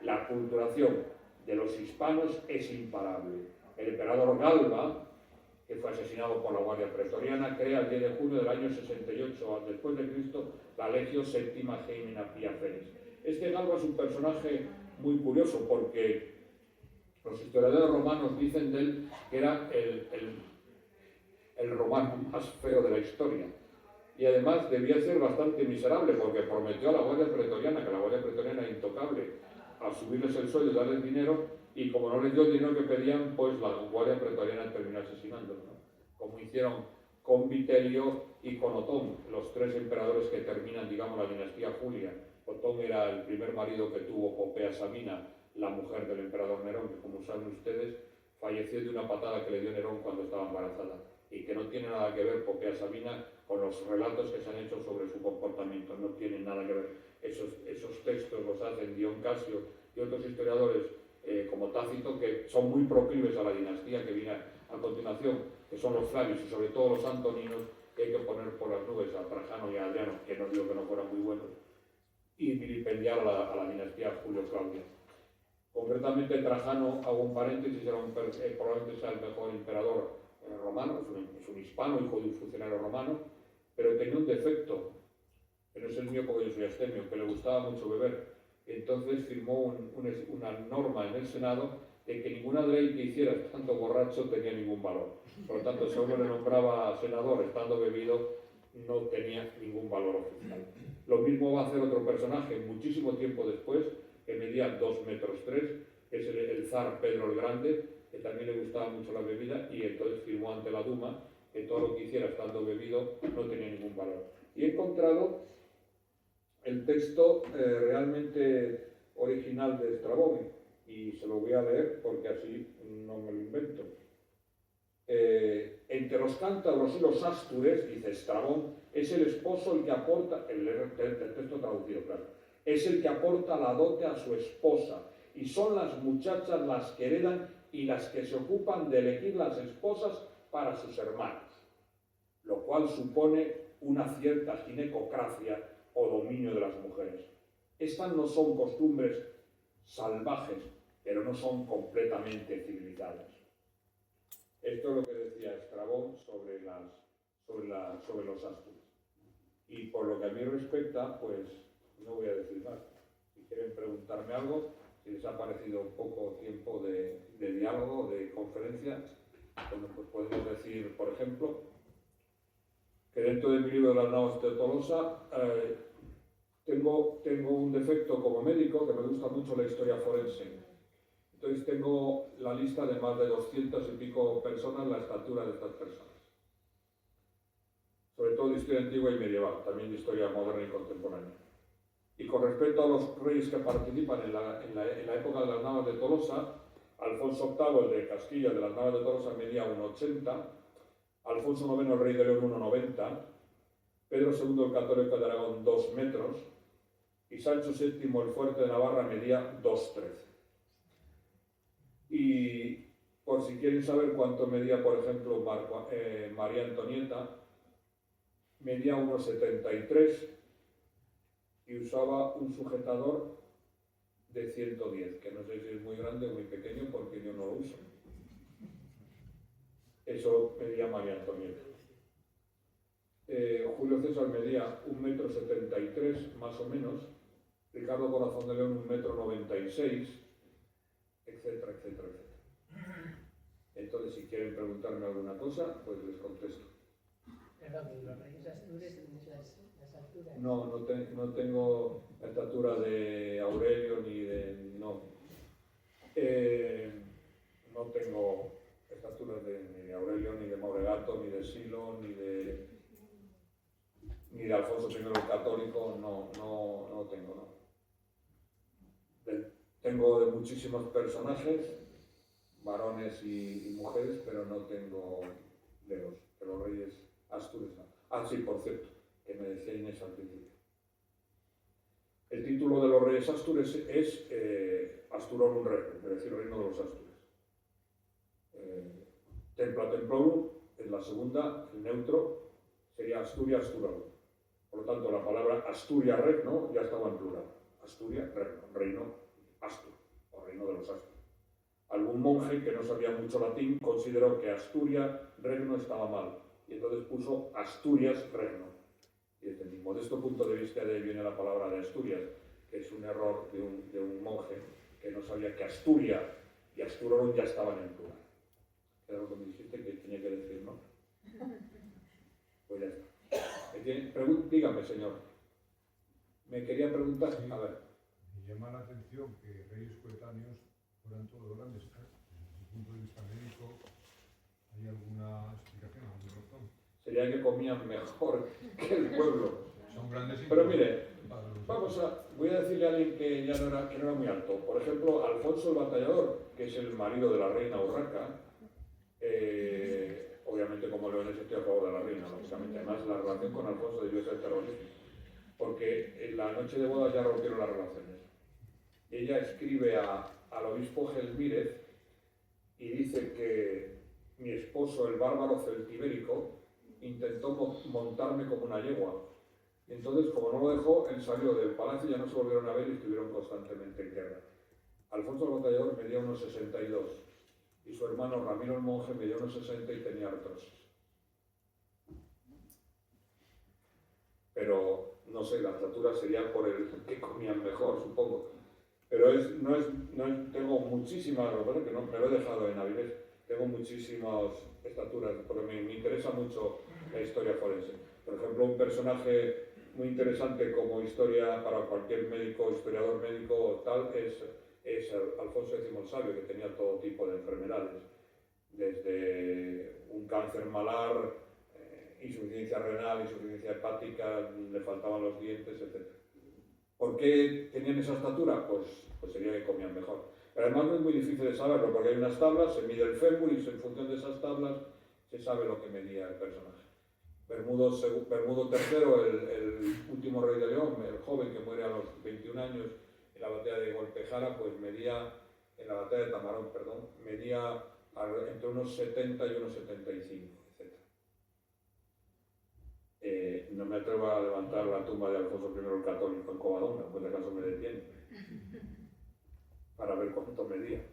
C: La culturación de los hispanos es imparable. El emperador Galba, que fue asesinado por la Guardia Pretoriana, crea el 10 de junio del año 68 después de Cristo la Legio Séptima Gemina Pia Feris. Este Galba es un personaje muy curioso porque los historiadores romanos dicen de él que era el romano más feo de la historia. Y además debía ser bastante miserable porque prometió a la Guardia Pretoriana, que la Guardia Pretoriana era intocable, a subirles el sueldo y darles dinero, y como no les dio el dinero que pedían, pues la Guardia Pretoriana terminó asesinándolos, ¿no? Como hicieron con Vitelio y con Otón, los tres emperadores que terminan, digamos, la dinastía Julia. Otón era el primer marido que tuvo Popea Sabina, la mujer del emperador Nerón, que, como saben ustedes, falleció de una patada que le dio Nerón cuando estaba embarazada, y que no tiene nada que ver Popea Sabina con los relatos que se han hecho sobre su comportamiento, no tienen nada que ver. Esos textos los hacen Dion Casio y otros historiadores como Tácito, que son muy proclives a la dinastía que viene a continuación, que son los Flavios y sobre todo los Antoninos, que hay que poner por las nubes a Trajano y a Adriano, que no digo que no fueran muy buenos, y vilipendiar a la dinastía Julio-Claudia. Concretamente, Trajano, hago un paréntesis, probablemente sea el mejor emperador romano, es un hispano, hijo de un funcionario romano, pero tenía un defecto, que no es el mío porque yo soy astemio, que le gustaba mucho beber. Entonces firmó una norma en el Senado de que ninguna ley que hiciera estando borracho tenía ningún valor. Por lo tanto, si a uno le nombraba senador estando bebido, no tenía ningún valor oficial. Lo mismo va a hacer otro personaje muchísimo tiempo después, que medía 2,3 metros, que es el zar Pedro el Grande, que también le gustaba mucho la bebida, y entonces firmó ante la Duma que todo lo que hiciera estando bebido no tenía ningún valor. Y he encontrado el texto realmente original de Estrabón, y se lo voy a leer porque así no me lo invento. Entre los cántabros y los astures, dice Estrabón, es el esposo el que aporta, el texto traducido, claro, es el que aporta la dote a su esposa, y son las muchachas las que heredan y las que se ocupan de elegir las esposas para sus hermanos, lo cual supone una cierta ginecocracia o dominio de las mujeres. Estas no son costumbres salvajes, pero no son completamente civilizadas. Esto es lo que decía Estrabón sobre los astures. Y por lo que a mí respecta, pues no voy a decir más. Si quieren preguntarme algo, si les ha parecido un poco tiempo de diálogo, de conferencia, bueno, pues podemos decir, por ejemplo, que dentro de mi libro de las Navas de Tolosa tengo un defecto como médico, que me gusta mucho la historia forense. Entonces tengo la lista de más de 200 y pico personas, la estatura de estas personas. Sobre todo de historia antigua y medieval, también de historia moderna y contemporánea. Y con respecto a los reyes que participan en la época de las Navas de Tolosa, Alfonso VIII, el de Castilla, de las Navas de Tolosa, medía 1,80, Alfonso IX, el rey de León, 1,90, Pedro II, el católico de Aragón, 2 metros, y Sancho VII, el fuerte de Navarra, medía 2,13. Y por si quieren saber cuánto medía, por ejemplo, María Antonieta, medía 1,73 y usaba un sujetador de 110, que no sé si es muy grande o muy pequeño porque yo no lo uso. Eso medía María Antonieta. Julio César medía 1,73 m más o menos, Ricardo Corazón de León 1,96 m, etcétera, etcétera, etcétera. Entonces, si quieren preguntarme alguna cosa, pues les contesto.
D: Perdón, los Reyes Astures tenéis las alturas.
C: No tengo la estatura de Aurelio ni de... no. No tengo estaturas ni de Aurelio, ni de Moregato, ni de Silo, ni de Alfonso I el Católico, no tengo, no. Tengo de muchísimos personajes, varones y mujeres, pero no tengo de los Reyes Astures. No. Ah, sí, por cierto, que me decía Inés al principio. El título de los Reyes Astures es Asturorum Regnum, es decir, Reino de los Astures. Templa Templorum, en la segunda, el neutro, sería Asturia Asturorum. Por lo tanto, la palabra Asturia Regno ya estaba en plural. Asturia Regno, reino Astur, o reino de los Astures. Algún monje que no sabía mucho latín consideró que Asturia Regno estaba mal, y entonces puso Asturias Regno. Y desde mi modesto punto de vista de ahí viene la palabra de Asturias, que es un error de un monje que no sabía que Asturia y Asturorum ya estaban en plural. Era lo que me dijiste que tenía que decir, ¿no? Pues ya está. Dígame, señor. Me quería preguntar,
E: sí,
C: a ver.
E: Me llama la atención que reyes coetáneos fueran todos grandes. Desde el punto de vista médico, ¿hay alguna explicación, algún razón?
C: Sería que comían mejor que el pueblo.
E: Son grandes.
C: Pero mire, voy a decirle a alguien que ya no era muy alto. Por ejemplo, Alfonso el Batallador, que es el marido de la reina Urraca, obviamente como leones estoy a favor de la reina, lógicamente. Además, la relación con Alfonso debió ser terrorífica, porque en la noche de bodas ya rompieron las relaciones. Y ella escribe al obispo Gelmírez y dice que mi esposo, el bárbaro celtibérico, intentó montarme como una yegua. Y entonces, como no lo dejó, él salió del palacio y ya no se volvieron a ver y estuvieron constantemente en guerra. Alfonso el Batallador medía unos 62 y su hermano Ramiro el Monje medía unos 60 y tenía artrosis. Pero, no sé, la estatura sería por el que comían mejor, supongo. Pero tengo muchísimas, lo que pasa es que no, me lo he dejado en Avilés, tengo muchísimas estaturas, porque me interesa mucho la historia forense. Por ejemplo, un personaje muy interesante como historia para cualquier médico, historiador médico tal, es Alfonso X el Sabio, que tenía todo tipo de enfermedades, desde un cáncer malar, insuficiencia renal, insuficiencia hepática, le faltaban los dientes, etc. ¿Por qué tenían esa estatura? Pues sería que comían mejor. Pero además no es muy difícil de saberlo, porque hay unas tablas, se mide el fémur y en función de esas tablas se sabe lo que medía el personaje. Bermudo III, el último rey de León, el joven que muere a los 21 años en la batalla de Golpejara, pues en la batalla de Tamarón, medía entre unos 70 y unos 75, etc. No me atrevo a levantar la tumba de Alfonso I el Católico en Covadonga, pues de acaso me detiene, para ver cuánto medía.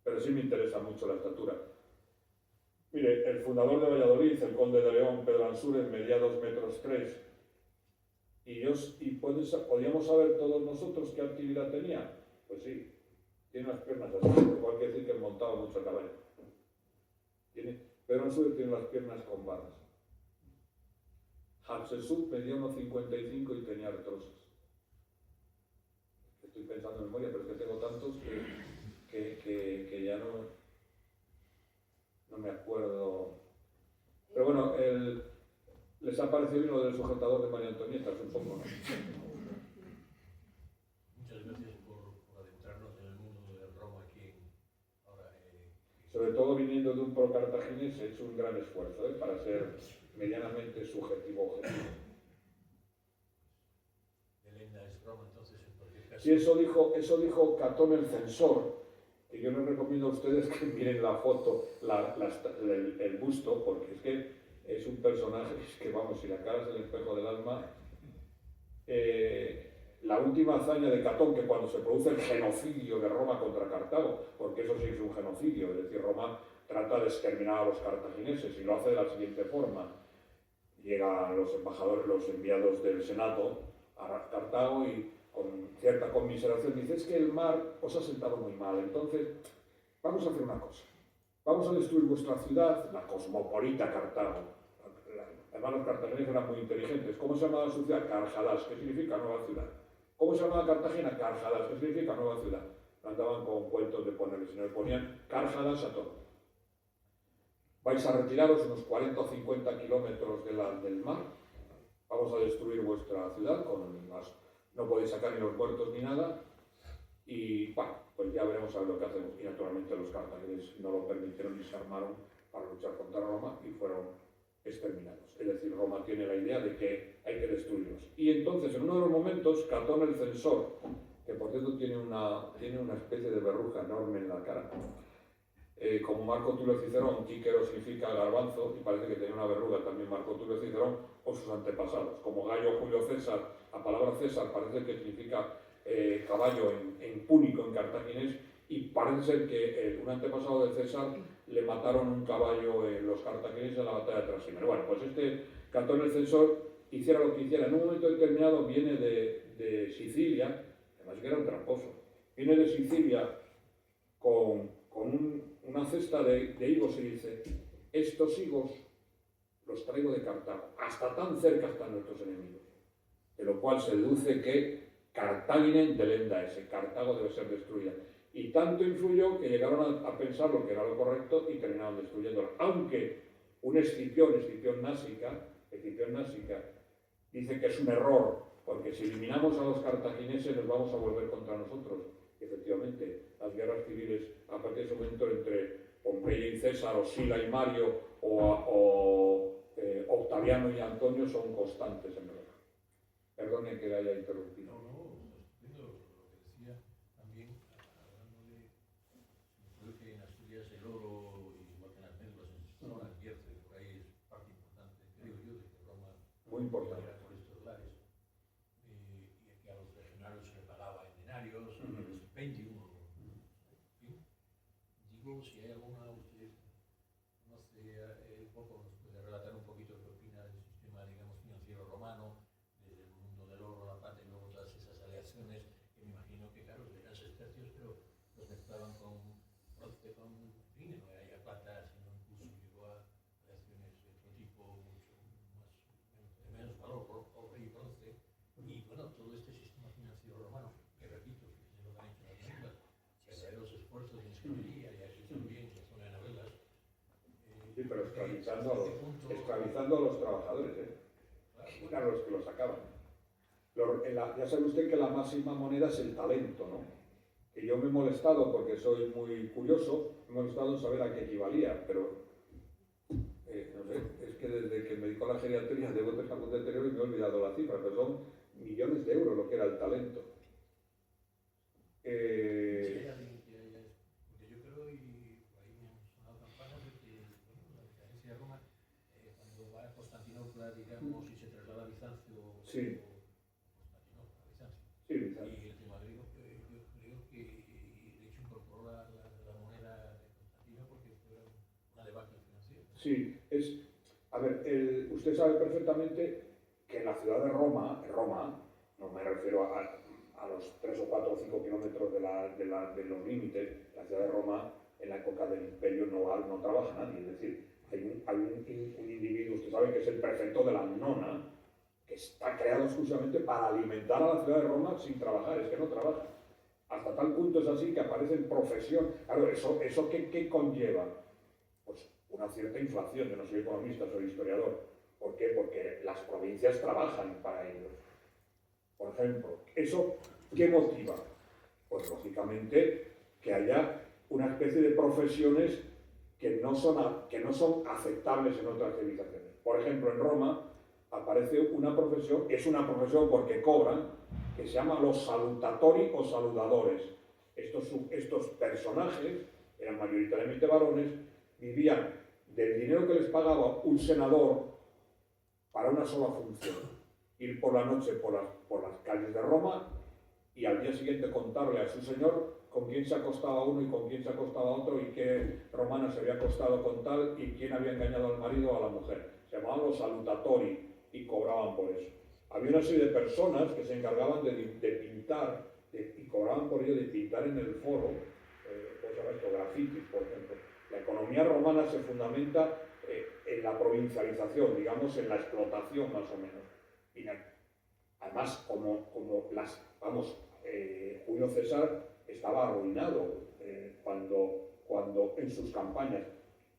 C: Pero sí me interesa mucho la estatura. Mire, el fundador de Valladolid, el conde de León, Pedro Ansúrez, medía 2,3 metros. ¿Y podíamos saber todos nosotros qué actividad tenía? Pues sí, tiene las piernas así, igual que decir que montaba mucho a caballo. Pedro Ansúrez tiene las piernas con barras. Hatshepsut medía 1,55 y tenía artrosis. Estoy pensando en memoria, pero es que tengo tantos que ya no me acuerdo. Pero bueno, les ha parecido bien lo del sujetador de María Antonieta, supongo, ¿no?
F: Muchas gracias por adentrarnos en el mundo de Roma aquí ahora.
C: Sobre todo viniendo de un pro cartaginés, he hecho un gran esfuerzo para ser medianamente subjetivo objetivo.
F: Elena es Roma, entonces, en cualquier caso.
C: Sí, eso dijo Catón el censor, que yo les recomiendo a ustedes que miren la foto, el busto, porque es que es un personaje que, vamos, si la cara es el espejo del alma. La última hazaña de Catón, que cuando se produce el genocidio de Roma contra Cartago, porque eso sí es un genocidio, es decir, Roma trata de exterminar a los cartagineses y lo hace de la siguiente forma. llegan los embajadores, los enviados del Senado a Cartago y con cierta conmiseración dice: es que el mar os ha sentado muy mal, entonces vamos a hacer una cosa, vamos a destruir vuestra ciudad, la cosmopolita Cartago. Además los cartagineses eran muy inteligentes. ¿Cómo se llamaba su ciudad? Carhalas, que significa nueva ciudad. ¿Cómo se llamaba Cartagena? Carhalas, que significa nueva ciudad. Andaban con cuentos de ponerle, sino le ponían Carhalas a todo. Vais a retiraros unos 40 o 50 kilómetros del mar, vamos a destruir vuestra ciudad, no podéis sacar ni los muertos ni nada, y bueno, pues ya veremos a ver lo que hacemos. Y naturalmente los cartagineses no lo permitieron y se armaron para luchar contra Roma y fueron exterminados. Es decir, Roma tiene la idea de que hay que destruirlos. Y entonces, en uno de los momentos, Catón el censor, que por cierto tiene una especie de verruga enorme en la cara, como Marco Tulio Cicerón, Quíquero significa garbanzo, y parece que tenía una verruga también Marco Tulio Cicerón, o sus antepasados. Como Gallo Julio César, la palabra César parece que significa caballo en púnico, en cartaginés, y parece ser que un antepasado de César le mataron un caballo los cartagineses en la batalla de Trasimeno. Bueno, pues este Catón el censor, hiciera lo que hiciera, en un momento determinado viene de Sicilia, además que era un tramposo, viene de Sicilia con una cesta de higos y dice: estos higos los traigo de Cartago, hasta tan cerca están nuestros enemigos. De lo cual se deduce que Cartagine delenda ese, Cartago debe ser destruida. Y tanto influyó que llegaron a pensar lo que era lo correcto y terminaron destruyéndolo. Aunque un Escipión Násica, dice que es un error, porque si eliminamos a los cartagineses nos vamos a volver contra nosotros. Y efectivamente, las guerras civiles a partir de ese momento entre Pompeyo y César, o Sila y Mario, o Octaviano y Antonio son constantes en Roma. Perdone que le haya interrumpido.
F: No, estupendo lo que decía también, hablando de, creo que en Asturias el oro, igual que en las Medusas, en Sonora, en Bierce, por ahí es parte importante, creo yo, de que Roma
C: Muy importante.
F: era por estos lares, y que a los legionarios se les pagaba en denarios, en el stipendium, digo, si hay alguna, usted conoce un poco, nos puede relatar un poquito qué opina del sistema, digamos, financiero romano, desde el mundo del oro, la plata y luego todas esas aleaciones, que me imagino que, claro, eran sestercios, pero los mezclaban con bronce, con fin, no era ya plata, sino incluso llegó a aleaciones de otro tipo, mucho más, de menos valor, oro y bronce, y bueno, todo este sistema financiero romano, que repito, fíjense lo que han hecho las Medusas, verdaderos esfuerzos de ingeniería, y aquí también, en la zona de novelas.
C: Sí, pero esclavizando a los trabajadores, eran los que lo sacaban. Ya sabe usted que la máxima moneda es el talento, ¿no? Que yo me he molestado, porque soy muy curioso, me he molestado en saber a qué equivalía, pero no sé, es que desde que me dedico a la geriatría debo tener algún deterioro y me he olvidado la cifra, pero son millones de euros lo que era el talento.
F: Sí, hay alguien que haya, porque yo creo, y por ahí me han sonado campanas de que, bueno, la decadencia de Roma, cuando va a Constantinopla, digamos, y se traslada a Bizancio,
C: Sí.
F: Constantinopla, Bizancio,
C: Sí, Bizancio.
F: y el tema griego, yo creo que de hecho incorporó la moneda de Constantino porque fue una debacle financiera.
C: Sí, a ver, usted sabe perfectamente que en la ciudad de Roma, no me refiero a los 3 o 4 o 5 kilómetros de los límites, la ciudad de Roma en la época del imperio no trabaja nadie, es decir, hay un individuo, usted sabe que es el prefecto de la nona, que está creado exclusivamente para alimentar a la ciudad de Roma sin trabajar, es que no trabaja. Hasta tal punto es así que aparece en profesión. Claro, ¿eso qué conlleva? Pues una cierta inflación. Yo no soy economista, soy historiador. ¿Por qué? Porque las provincias trabajan para ellos. Por ejemplo, ¿eso qué motiva? Pues lógicamente que haya una especie de profesiones que no son aceptables en otras civilizaciones. Por ejemplo, en Roma aparece una profesión, es una profesión porque cobran, que se llama los salutatori o saludadores. Estos personajes, eran mayoritariamente varones, vivían del dinero que les pagaba un senador para una sola función: ir por la noche por las calles de Roma y al día siguiente contarle a su señor con quién se acostaba uno y con quién se acostaba otro, y qué romana se había acostado con tal y quién había engañado al marido o a la mujer. se llamaban los salutatori y cobraban por eso. Había una serie de personas que se encargaban de pintar y cobraban por ello de pintar en el foro, grafitis, por ejemplo. La economía romana se fundamenta en la provincialización, digamos, en la explotación más o menos. Y además, Julio César estaba arruinado cuando en sus campañas.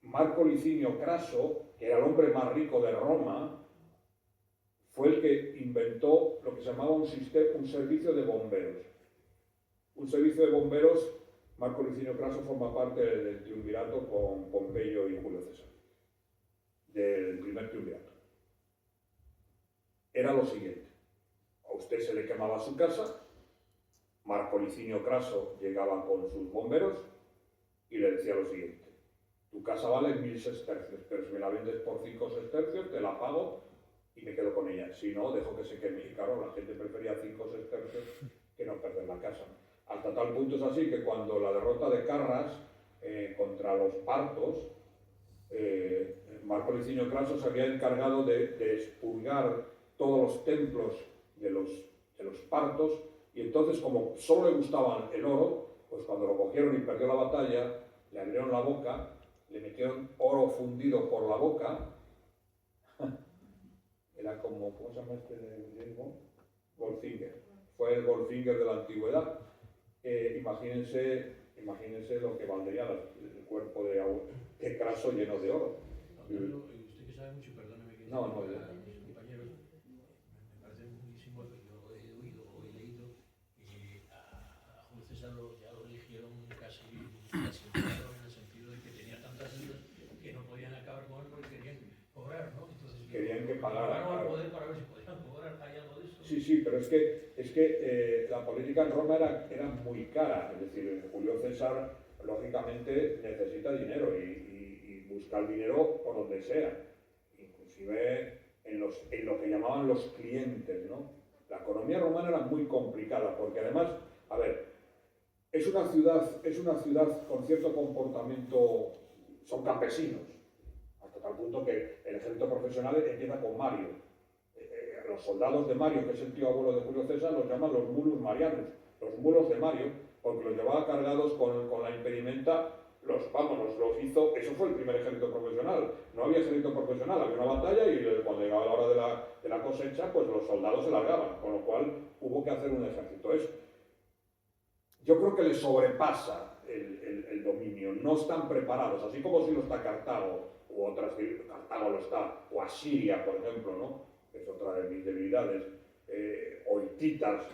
C: Marco Licinio Craso, que era el hombre más rico de Roma, fue el que inventó lo que se llamaba un servicio de bomberos. Un servicio de bomberos, Marco Licinio Craso forma parte del triunvirato con Pompeyo y Julio César, del primer triunvirato. Era lo siguiente: a usted se le quemaba su casa, Marco Licinio Craso llegaba con sus bomberos y le decía lo siguiente: tu casa vale 1000 sestercios, pero si me la vendes por 5 sestercios, te la pago y me quedo con ella. Si no, dejo que se queme. Y claro, la gente prefería 5 sestercios que no perder la casa. Hasta tal punto es así que cuando la derrota de Carras contra los partos, Marco Licinio Craso se había encargado de expurgar todos los templos de los partos, y entonces, como solo le gustaba el oro, pues cuando lo cogieron y perdió la batalla, le abrieron la boca, le metieron oro fundido por la boca. Era como, ¿cómo se llama este griego? Goldfinger. Fue el Goldfinger de la antigüedad. Imagínense lo que valdría el cuerpo de Craso lleno de oro.
F: Usted que sabe mucho, perdóneme que
C: no,
F: a mis compañeros, me parece muy simbólico. Yo he oído o he leído que a Julio César ya lo eligieron casi en el sentido de que tenía tantas deudas que no podían acabar con él porque querían cobrar, ¿no? Entonces,
C: querían que pagara.
F: Al poder para ver si podían cobrar. ¿Hay algo de eso?
C: Sí, pero es que la política en Roma era muy cara. Es decir, Julio César, lógicamente, necesita dinero y buscar dinero por donde sea. Inclusive en lo que llamaban los clientes, ¿no? La economía romana era muy complicada porque además, a ver, es una ciudad con cierto comportamiento, son campesinos, hasta tal punto que el ejército profesional empieza con Mario. Los soldados de Mario, que es el tío abuelo de Julio César, los llaman los mulus marianus, los mulos de Mario, porque los llevaba cargados con la impedimenta, los hizo. Eso fue el primer ejército profesional. No había ejército profesional, había una batalla y cuando llegaba la hora de la cosecha, pues los soldados se largaban, con lo cual hubo que hacer un ejército. Yo creo que les sobrepasa el dominio, no están preparados, así como si lo está Cartago, u otras, Cartago lo está, o Asiria, por ejemplo, ¿no? Es otra de mis debilidades, o hititas.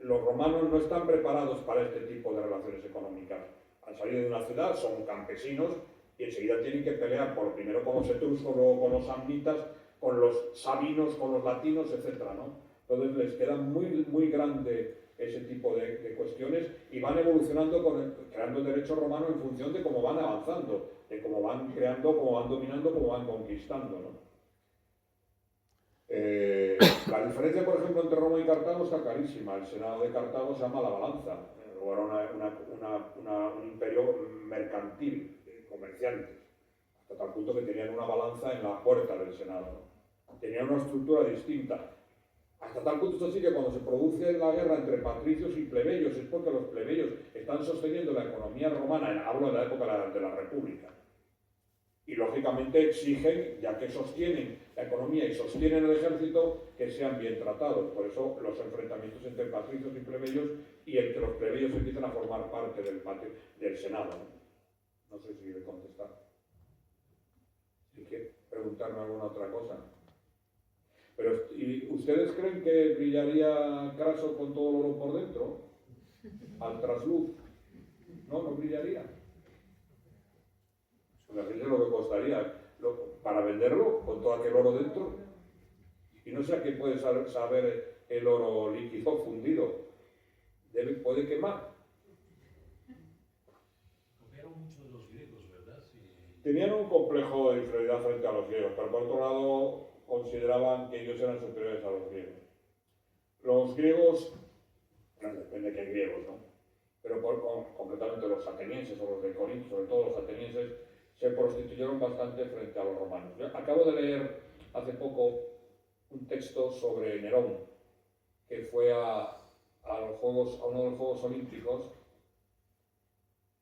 C: Los romanos no están preparados para este tipo de relaciones económicas. Han salido de una ciudad, son campesinos y enseguida tienen que pelear primero con los etruscos, luego con los samnitas, con los sabinos, con los latinos, etc., ¿no? Entonces les queda muy, muy grande ese tipo de cuestiones y van evolucionando, creando el derecho romano en función de cómo van avanzando, de cómo van creando, cómo van dominando, cómo van conquistando, ¿no? La diferencia, por ejemplo, entre Roma y Cartago está clarísima. El Senado de Cartago se llama la balanza. Luego era un imperio mercantil, comerciantes, hasta tal punto que tenían una balanza en la puerta del Senado, ¿no? Tenían una estructura distinta. Hasta tal punto es así que cuando se produce la guerra entre patricios y plebeyos es porque los plebeyos están sosteniendo la economía romana, hablo de la época de la República. Y lógicamente exigen, ya que sostienen la economía y sostienen el ejército, que sean bien tratados. Por eso los enfrentamientos entre patricios y plebeyos, y entre los plebeyos empiezan a formar parte del Senado. No sé si le contestar. Si quiere preguntarme alguna otra cosa. Pero, ¿y ustedes creen que brillaría Craso con todo el oro por dentro? Al trasluz. No brillaría. Fíjense lo que costaría para venderlo con todo aquel oro dentro. Y no sé a qué puede saber el oro líquido fundido. Puede quemar.
F: Copiaron mucho de los griegos, ¿verdad? Sí.
C: Tenían un complejo de inferioridad frente a los griegos, pero por otro lado consideraban que ellos eran superiores a los griegos. Los griegos, depende de qué griegos, ¿no? Pero concretamente los atenienses o los de Corinto, sobre todo los atenienses, se prostituyeron bastante frente a los romanos. Yo acabo de leer hace poco un texto sobre Nerón, que fue a uno de los Juegos Olímpicos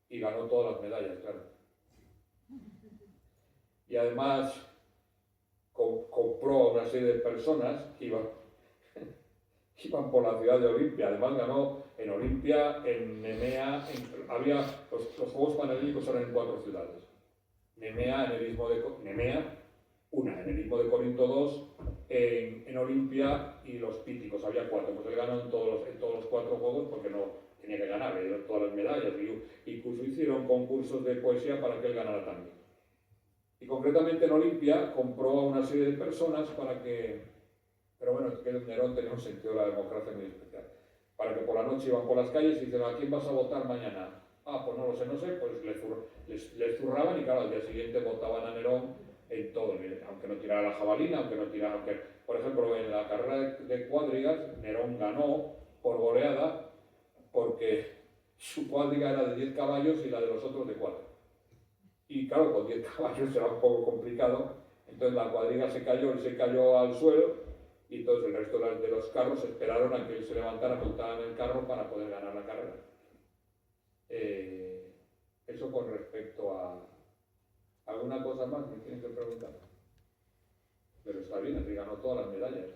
C: y ganó todas las medallas, claro. Y además compró a una serie de personas que iban por la ciudad de Olimpia. Además ganó en Olimpia, en Nemea, los Juegos Panhelénicos eran en 4 ciudades. Nemea, en el istmo de Corinto 2, en Olimpia, y los Píticos, había 4. Pues él ganó en todos los 4 juegos porque no tenía que ganar, le dieron todas las medallas, y incluso hicieron concursos de poesía para que él ganara también. Y concretamente en Olimpia compró a una serie de personas para que, pero bueno, es que Nerón tenía un sentido de la democracia muy especial, para que por la noche iban por las calles y dicen: ¿a quién vas a votar mañana? Ah, pues no lo sé, pues les zurraban, y claro, al día siguiente votaban a Nerón en todo, aunque no tirara la jabalina, aunque, por ejemplo, en la carrera de cuadrigas, Nerón ganó por goleada porque su cuadriga era de 10 caballos y la de los otros de 4. Y claro, con 10 caballos era un poco complicado, entonces la cuadriga se cayó, él se cayó al suelo, y entonces el resto de los carros esperaron a que él se levantara, montaran el carro para poder ganar la carrera. Eso con respecto a... ¿Alguna cosa más me tienen que preguntar? Pero está bien, así ganó todas las medallas.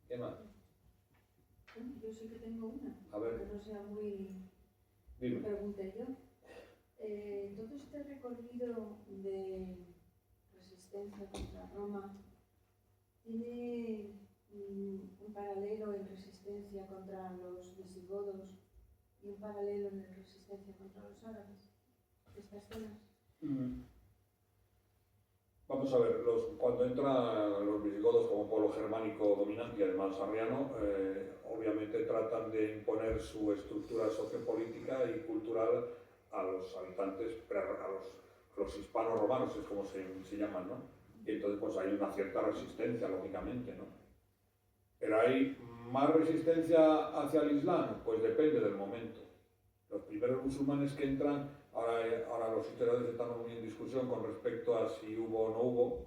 C: ¿Qué más?
B: Bueno, yo sí que tengo una,
C: A ver.
B: que no sea muy...
C: Dime.
B: Pregunté yo. Todo este recorrido de resistencia contra Roma tiene un paralelo en resistencia contra los visigodos y un paralelo en resistencia contra los árabes, estas zonas.
C: Vamos a ver, cuando entran los visigodos como pueblo germánico dominante y además arriano, obviamente tratan de imponer su estructura sociopolítica y cultural a los habitantes, a los hispanos romanos, es como se llaman, ¿no? Y entonces pues hay una cierta resistencia, lógicamente, ¿no? Pero hay más resistencia hacia el Islam, pues depende del momento. Los primeros musulmanes que entran, ahora los historiadores están muy en discusión con respecto a si hubo o no hubo.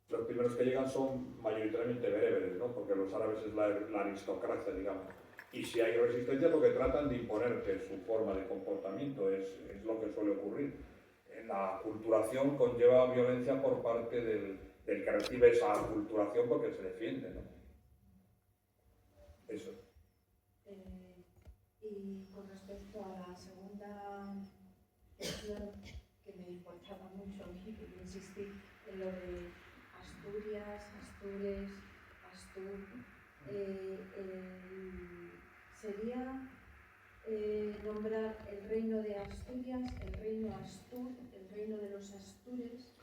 C: Los primeros que llegan son mayoritariamente bereberes, ¿no? Porque los árabes es la aristocracia, digamos. Y si hay resistencia, porque tratan de imponerte su forma de comportamiento, es lo que suele ocurrir. La aculturación conlleva violencia por parte del que recibe esa aculturación porque se defiende, ¿no? Eso.
B: Y con respecto a la segunda cuestión que me importaba mucho a mí, que yo insistí en lo de Asturias, Astures, Astur, sería nombrar el reino de Asturias, el reino Astur, el reino de los Astures.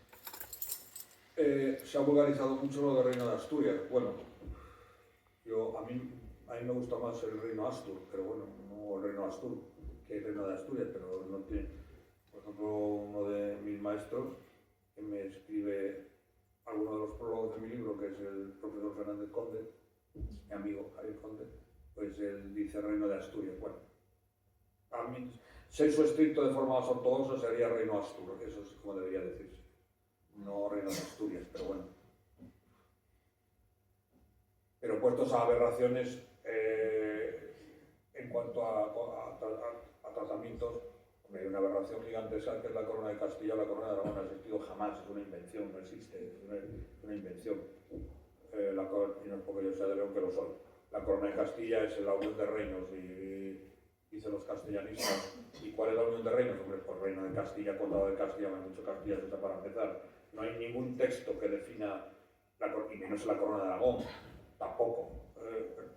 C: Se ha vulgarizado mucho lo del reino de Asturias. Bueno, a mí me gusta más el reino Astur, pero bueno, no el reino Astur, que el reino de Asturias, pero no tiene. Por ejemplo, uno de mis maestros, que me escribe alguno de los prólogos de mi libro, que es el profesor Fernández Conde, mi amigo Javier Conde, pues él dice reino de Asturias. Bueno, a mí, senso estricto de forma más ortodoxa sería reino Astur, eso es como debería decirse. No reino de Asturias, pero bueno. Pero puestos a aberraciones en cuanto a tratamientos, hay una aberración gigantesca que es la corona de Castilla. La corona de Aragón no ha existido jamás, es una invención, no existe, es una invención. Y no es porque yo sea de León, que lo soy. La corona de Castilla es la unión de reinos, y dicen los castellanistas. ¿Y cuál es la unión de reinos? Hombre, pues reino de Castilla, condado de Castilla, no hay mucho Castilla, eso está para empezar. No hay ningún texto que defina, y menos la corona de Aragón, tampoco.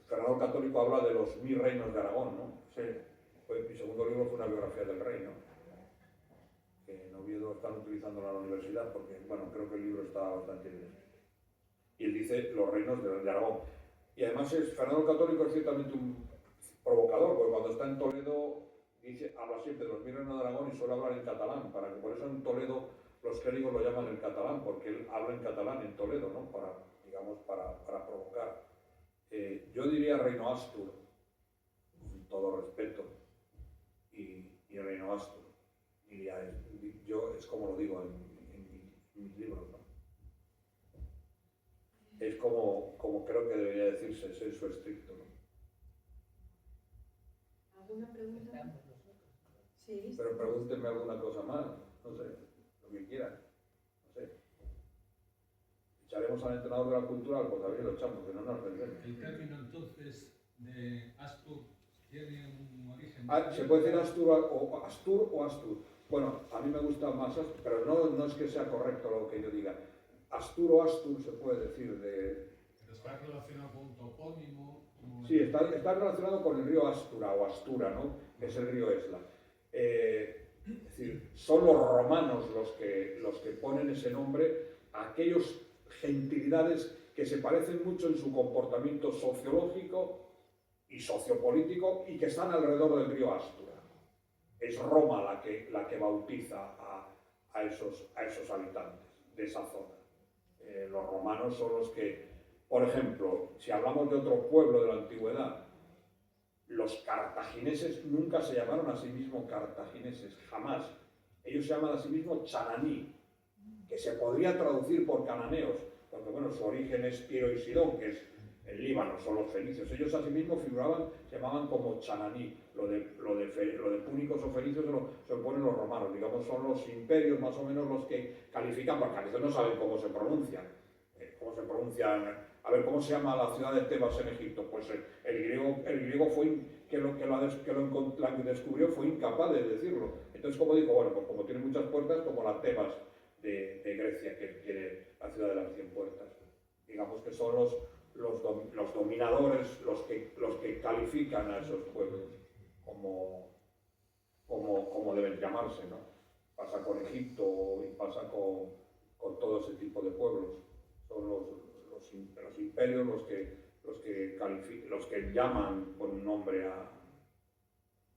C: Fernando el Católico habla de los 1000 reinos de Aragón, ¿no? Sí. Mi segundo libro fue una biografía del rey, ¿no? Que en Oviedo están utilizando en la universidad porque, bueno, creo que el libro está bastante bien. Y él dice los reinos de Aragón. Y además Fernando el Católico es ciertamente un provocador, porque cuando está en Toledo habla siempre de los 1000 reinos de Aragón y suele hablar en catalán, por eso en Toledo los clérigos lo llaman el catalán, porque él habla en catalán en Toledo, ¿no? Para provocar. Yo diría reino Astur, con todo respeto, y reino Astur. Yo es como lo digo en mis libros, ¿no? Es como creo que debería decirse, sensu estricto, ¿no?
B: ¿Alguna pregunta?
D: Estamos nosotros.
B: Sí.
C: Pero pregúntenme alguna cosa más, no sé, lo que quieran, no sé. ¿Echaremos al entrenador de la cultural? Pues a ver, lo echamos, que no nos vendemos.
E: El término entonces de Astur tiene un origen.
C: ¿Se puede decir Astur o Astur? Bueno, a mí me gusta más Astur, pero no es que sea correcto lo que yo diga. Astur o Astur se puede decir de...
E: Pero está relacionado con un topónimo.
C: Sí, está relacionado con el río Astura o Astura, ¿no? Que es el río Esla. Es decir, son los romanos los que ponen ese nombre a aquellos gentilidades que se parecen mucho en su comportamiento sociológico y sociopolítico y que están alrededor del río Astura. Es Roma la que bautiza a esos habitantes de esa zona. Los romanos son los que, por ejemplo, si hablamos de otro pueblo de la antigüedad, los cartagineses nunca se llamaron a sí mismos cartagineses, jamás. Ellos se llaman a sí mismos chananí, que se podría traducir por cananeos, porque bueno, su origen es Tiro y Sidón, que es el Líbano, son los fenicios. Ellos a sí mismos se llamaban como chananí. Lo de púnicos o fenicios se lo ponen los romanos, digamos, son los imperios más o menos los que califican, porque a veces no saben cómo se pronuncian. A ver, ¿cómo se llama la ciudad de Tebas en Egipto? Pues el griego fue que lo descubrió fue incapaz de decirlo. Entonces, como digo, bueno, pues como tiene muchas puertas, como la Tebas de Grecia, que tiene la ciudad de las 100 puertas. Digamos que son los dominadores los que califican a esos pueblos como deben llamarse, ¿no? Pasa con Egipto y pasa con todo ese tipo de pueblos. Son los imperios los que llaman por un nombre a...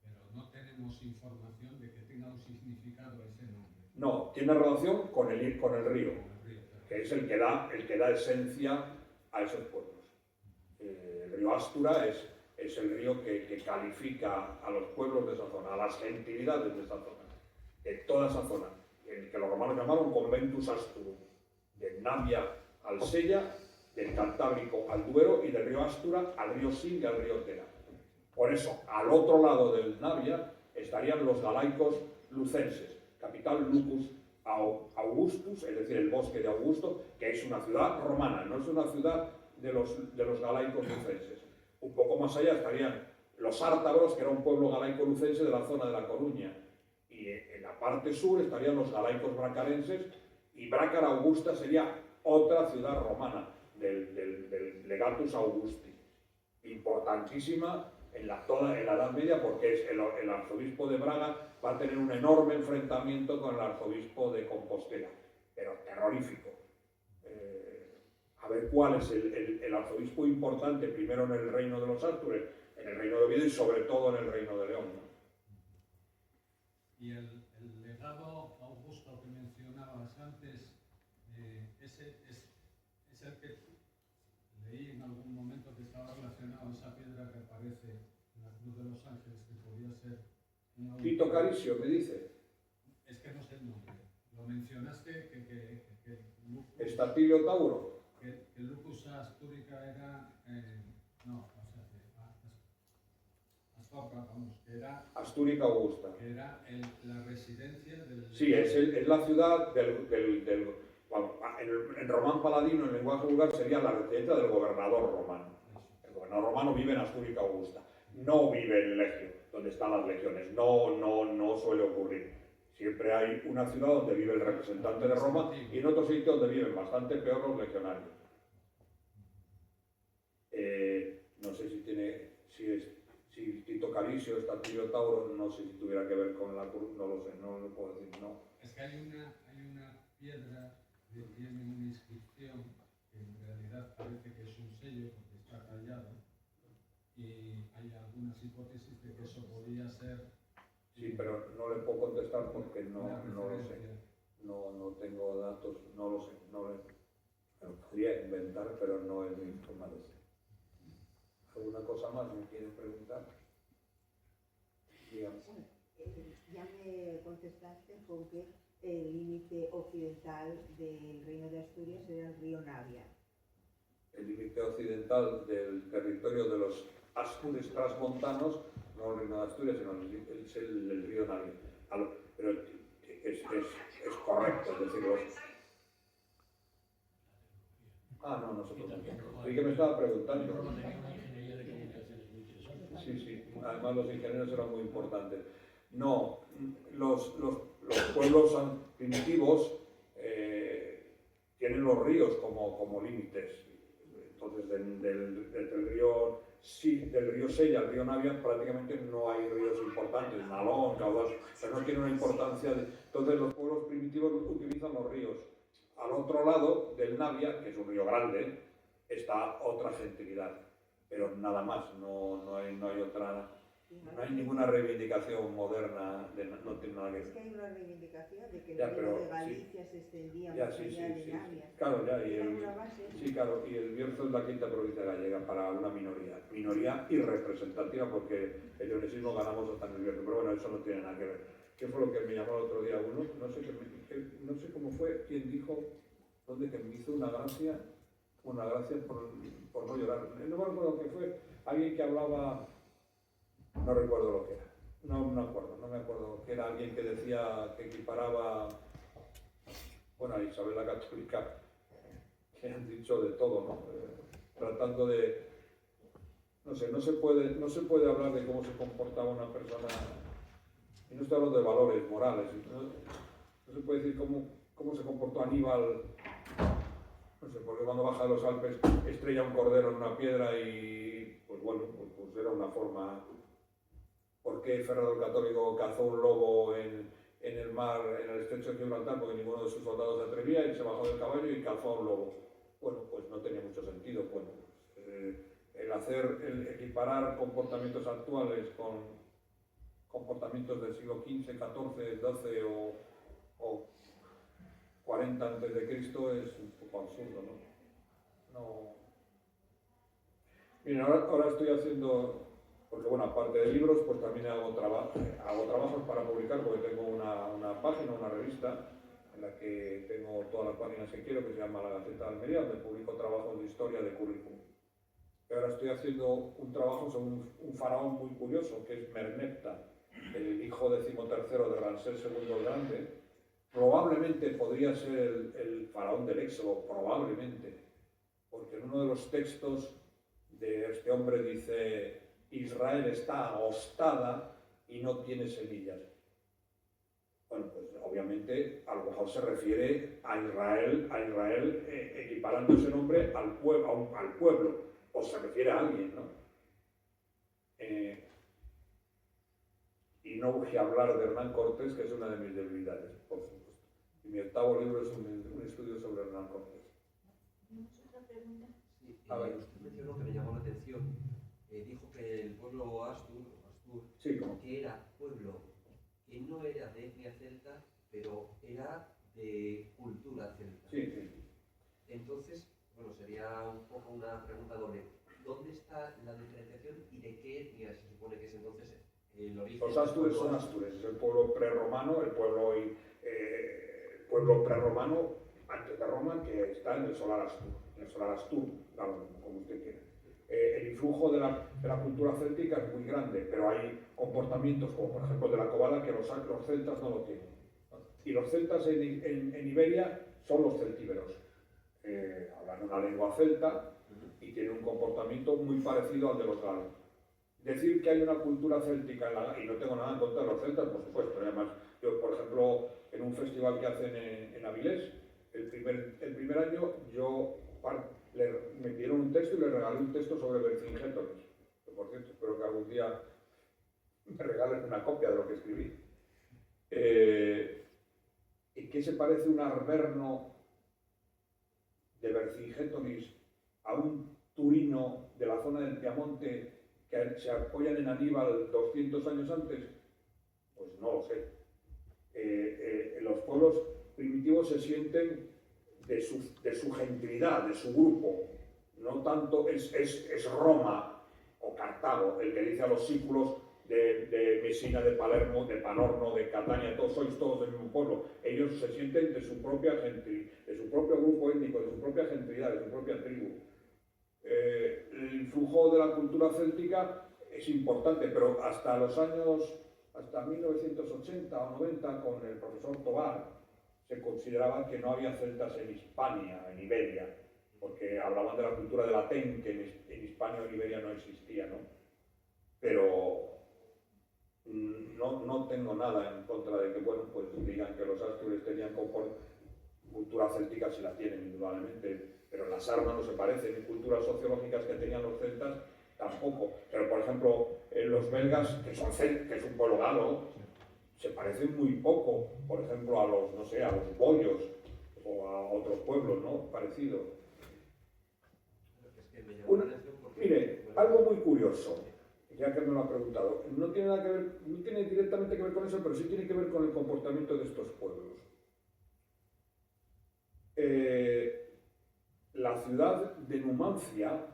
E: Pero no tenemos información de que tenga un significado ese nombre.
C: No, tiene relación con el río, que es el que da esencia a esos pueblos. El río Astura es el río que califica a los pueblos de esa zona, a las gentilidades de esa zona, de toda esa zona, el que los romanos llamaron Conventus Asturum, de Navia al Sella, del Cantábrico al Duero y del río Astura al río Sil y al río Tera. Por eso, al otro lado del Navia estarían los galaicos lucenses, capital Lucus Augustus, es decir, el bosque de Augusto, que es una ciudad romana, no es una ciudad de los galaicos lucenses. Un poco más allá estarían los ártabros, que era un pueblo galaico lucense de la zona de La Coruña, y en la parte sur estarían los galaicos bracarenses, y Brácara Augusta sería otra ciudad romana del Legatus Augusti, importantísima en la Edad Media, porque el arzobispo de Braga va a tener un enorme enfrentamiento con el arzobispo de Compostela, pero terrorífico. A ver cuál es el arzobispo importante, primero en el reino de los Astures, en el reino de Oviedo y sobre todo en el reino de León, ¿no?
E: Y el legado Augusto que mencionabas antes, es el que leí en algún momento que estaba relacionado a esa piedra que aparece en la Cruz de los Ángeles, que podía ser una...
C: Tito Caricio, me dice.
E: Es que no sé el nombre. Lo mencionaste que Lucus...
C: Estatilio Tauro.
E: Que Lucus Asturica era... Astorga, vamos, que era...
C: Astúrica Augusta.
E: Que era la residencia del...
C: Sí, es la ciudad bueno, en román paladino, en lenguaje vulgar, sería la residencia del gobernador romano. El gobernador romano vive en Astúrica Augusta. No vive en Legio, donde están las legiones. No suele ocurrir. Siempre hay una ciudad donde vive el representante de Roma y en otro sitio donde viven bastante peor los legionarios. No sé si Tito Caricio, Estatilio Tauro, no sé si tuviera que ver con la cruz, no lo sé, no lo puedo decir, no.
E: Es que hay una piedra que tiene una inscripción que en realidad parece que es un sello porque está tallado, y hay algunas hipótesis de que eso podría ser...
C: Sí, pero no le puedo contestar porque no lo sé. No tengo datos, no lo sé. Me lo podría inventar, pero no es mi forma de ser. ¿Alguna cosa más me quieren preguntar? Dígame.
G: Ya me contestaste con que el límite occidental del Reino de Asturias era el río Navia.
C: el límite occidental del territorio de los Astures transmontanos, no el reino de Asturias, sino es el río Navia. Pero es correcto, es decir, no, nosotros no. ¿Y qué me estaba preguntando?
F: Roma tenía una ingeniería de comunicaciones muy interesante.
C: Sí, además los ingenieros eran muy importantes. No, los pueblos primitivos tienen los ríos como límites. Entonces, del río Sella al río Navia prácticamente no hay ríos importantes, Nalón, Caudal, pero no tiene una importancia. Entonces, los pueblos primitivos utilizan los ríos. Al otro lado del Navia, que es un río grande, está otra gentilidad, pero nada más, no hay otra. No hay ninguna reivindicación moderna, no tiene nada que ver.
G: Es que hay una reivindicación de que el
C: Ya,
G: río
C: pero
G: de Galicia se extendía
C: Ya,
G: más
C: sí,
G: allá de
C: sí.
G: Navia.
C: Claro, ya,
G: Era una base.
C: sí, claro, y el Bierzo es la quinta provincia gallega para una minoría irrepresentativa, porque el leonesismo ganamos hasta en el Bierzo, pero bueno, eso no tiene nada que ver. ¿Qué fue lo que me llamó el otro día uno? No sé cómo fue, quien dijo, que me hizo una gracia por no llorar. No me acuerdo qué fue, alguien que hablaba, no recuerdo lo que era, no me acuerdo, que era alguien que decía que equiparaba, bueno, a Isabel la Católica, que han dicho de todo, ¿no? Tratando de, no se puede hablar de cómo se comportaba una persona, y no estoy hablando de valores morales, no se puede decir cómo se comportó Aníbal, no sé, porque cuando baja de los Alpes estrella un cordero en una piedra y, pues bueno, pues era una forma. ¿Por qué Fernando el Católico cazó un lobo en el mar, en el estrecho de Gibraltar? Porque ninguno de sus soldados se atrevía y se bajó del caballo y cazó a un lobo. Bueno, pues no tenía mucho sentido. Bueno, el equiparar comportamientos actuales con comportamientos del siglo XV, XIV, XII o 40 antes de Cristo es un poco absurdo, ¿no? Miren, ahora estoy haciendo, porque bueno, aparte de libros, pues también hago trabajos para publicar, porque tengo una página, una revista, en la que tengo todas las páginas que quiero, que se llama La Gaceta de Almería, donde publico trabajos de historia de currículum. Y ahora estoy haciendo un trabajo sobre un faraón muy curioso, que es Merneptah, el hijo decimotercero de Ramsés II el Grande. Probablemente podría ser el faraón del Éxodo, probablemente, porque en uno de los textos de este hombre dice: Israel está agostada y no tiene semillas. Bueno, pues obviamente a lo mejor se refiere a Israel equiparando ese nombre al pueblo, o se refiere a alguien, ¿no? Y no voy a hablar de Hernán Cortés, que es una de mis debilidades, por supuesto. Y mi octavo libro es un estudio sobre Hernán Cortés.
B: ¿Tenemos otra pregunta?
H: Sí,
C: A ver.
H: usted mencionó que me llamó la atención, dijo que el pueblo Astur,
C: Sí, ¿cómo?
H: que era pueblo que no era de etnia celta, pero era de cultura celta.
C: Sí.
H: Entonces, bueno, sería un poco una pregunta doble. ¿Dónde está la diferenciación y de qué etnia se supone que es entonces el origen?
C: Los Astures son Astures, es el pueblo prerromano, el pueblo prerromano antes de Roma, que está en el Solar Astur, como usted quiera. El influjo de la cultura céltica es muy grande, pero hay comportamientos como por ejemplo de la cobala que los celtas no lo tienen. Y los celtas en Iberia son los celtíberos. Hablan una lengua celta y tienen un comportamiento muy parecido al de los galos. Decir que hay una cultura céltica, y no tengo nada en contra de los celtas, por supuesto. Además, yo, por ejemplo, en un festival que hacen en Avilés, el primer año me dieron un texto y le regalé un texto sobre Vercingétorix. Por cierto, espero que algún día me regalen una copia de lo que escribí. ¿En qué se parece un arverno de Vercingétorix a un turino de la zona del Piamonte que se apoyan en Aníbal 200 años antes? Pues no lo sé. Los pueblos primitivos se sienten de su gentilidad, de su grupo. No tanto es Roma o Cartago el que dice a los sículos de Mesina, de Palermo, de Panorno, de Catania, sois todos del mismo pueblo. Ellos se sienten de su propia gentilidad, de su propio grupo étnico, de su propia gentilidad, de su propia tribu. El influjo de la cultura céltica es importante, pero hasta 1980 o 90, con el profesor Tobar, se consideraba que no había celtas en Hispania, en Iberia, porque hablaban de la cultura de Latén, que en Hispania o en Iberia no existía, ¿no? Pero no tengo nada en contra de que, bueno, pues digan que los astures tenían cultura céltica, si la tienen, indudablemente, pero las armas no se parecen, y culturas sociológicas que tenían los celtas tampoco. Pero, por ejemplo, los belgas, que es un pueblo galo, se parecen muy poco, por ejemplo, a los, no sé, a los boyos o a otros pueblos, ¿no? Parecidos. Mire, algo muy curioso, ya que me lo ha preguntado, no tiene nada que ver, no tiene directamente que ver con eso, pero sí tiene que ver con el comportamiento de estos pueblos. La ciudad de Numancia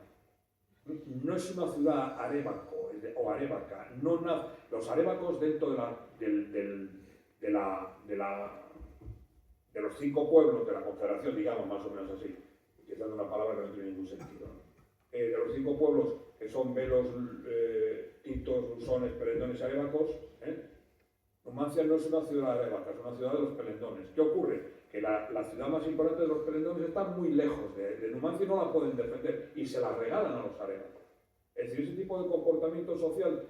C: no es una ciudad arébaco o arébaca. Los arébacos dentro de los 5 pueblos de la Confederación, digamos, más o menos así, utilizando una palabra que no tiene ningún sentido, ¿no? De los 5 pueblos que son velos, titos, lusones, pelendones y arébacos, Numancia no es una ciudad arébaca, es una ciudad de los pelendones. ¿Qué ocurre? Que la ciudad más importante de los pelendones está muy lejos de Numancia y no la pueden defender y se la regalan a los arévacos. Es decir, ese tipo de comportamiento social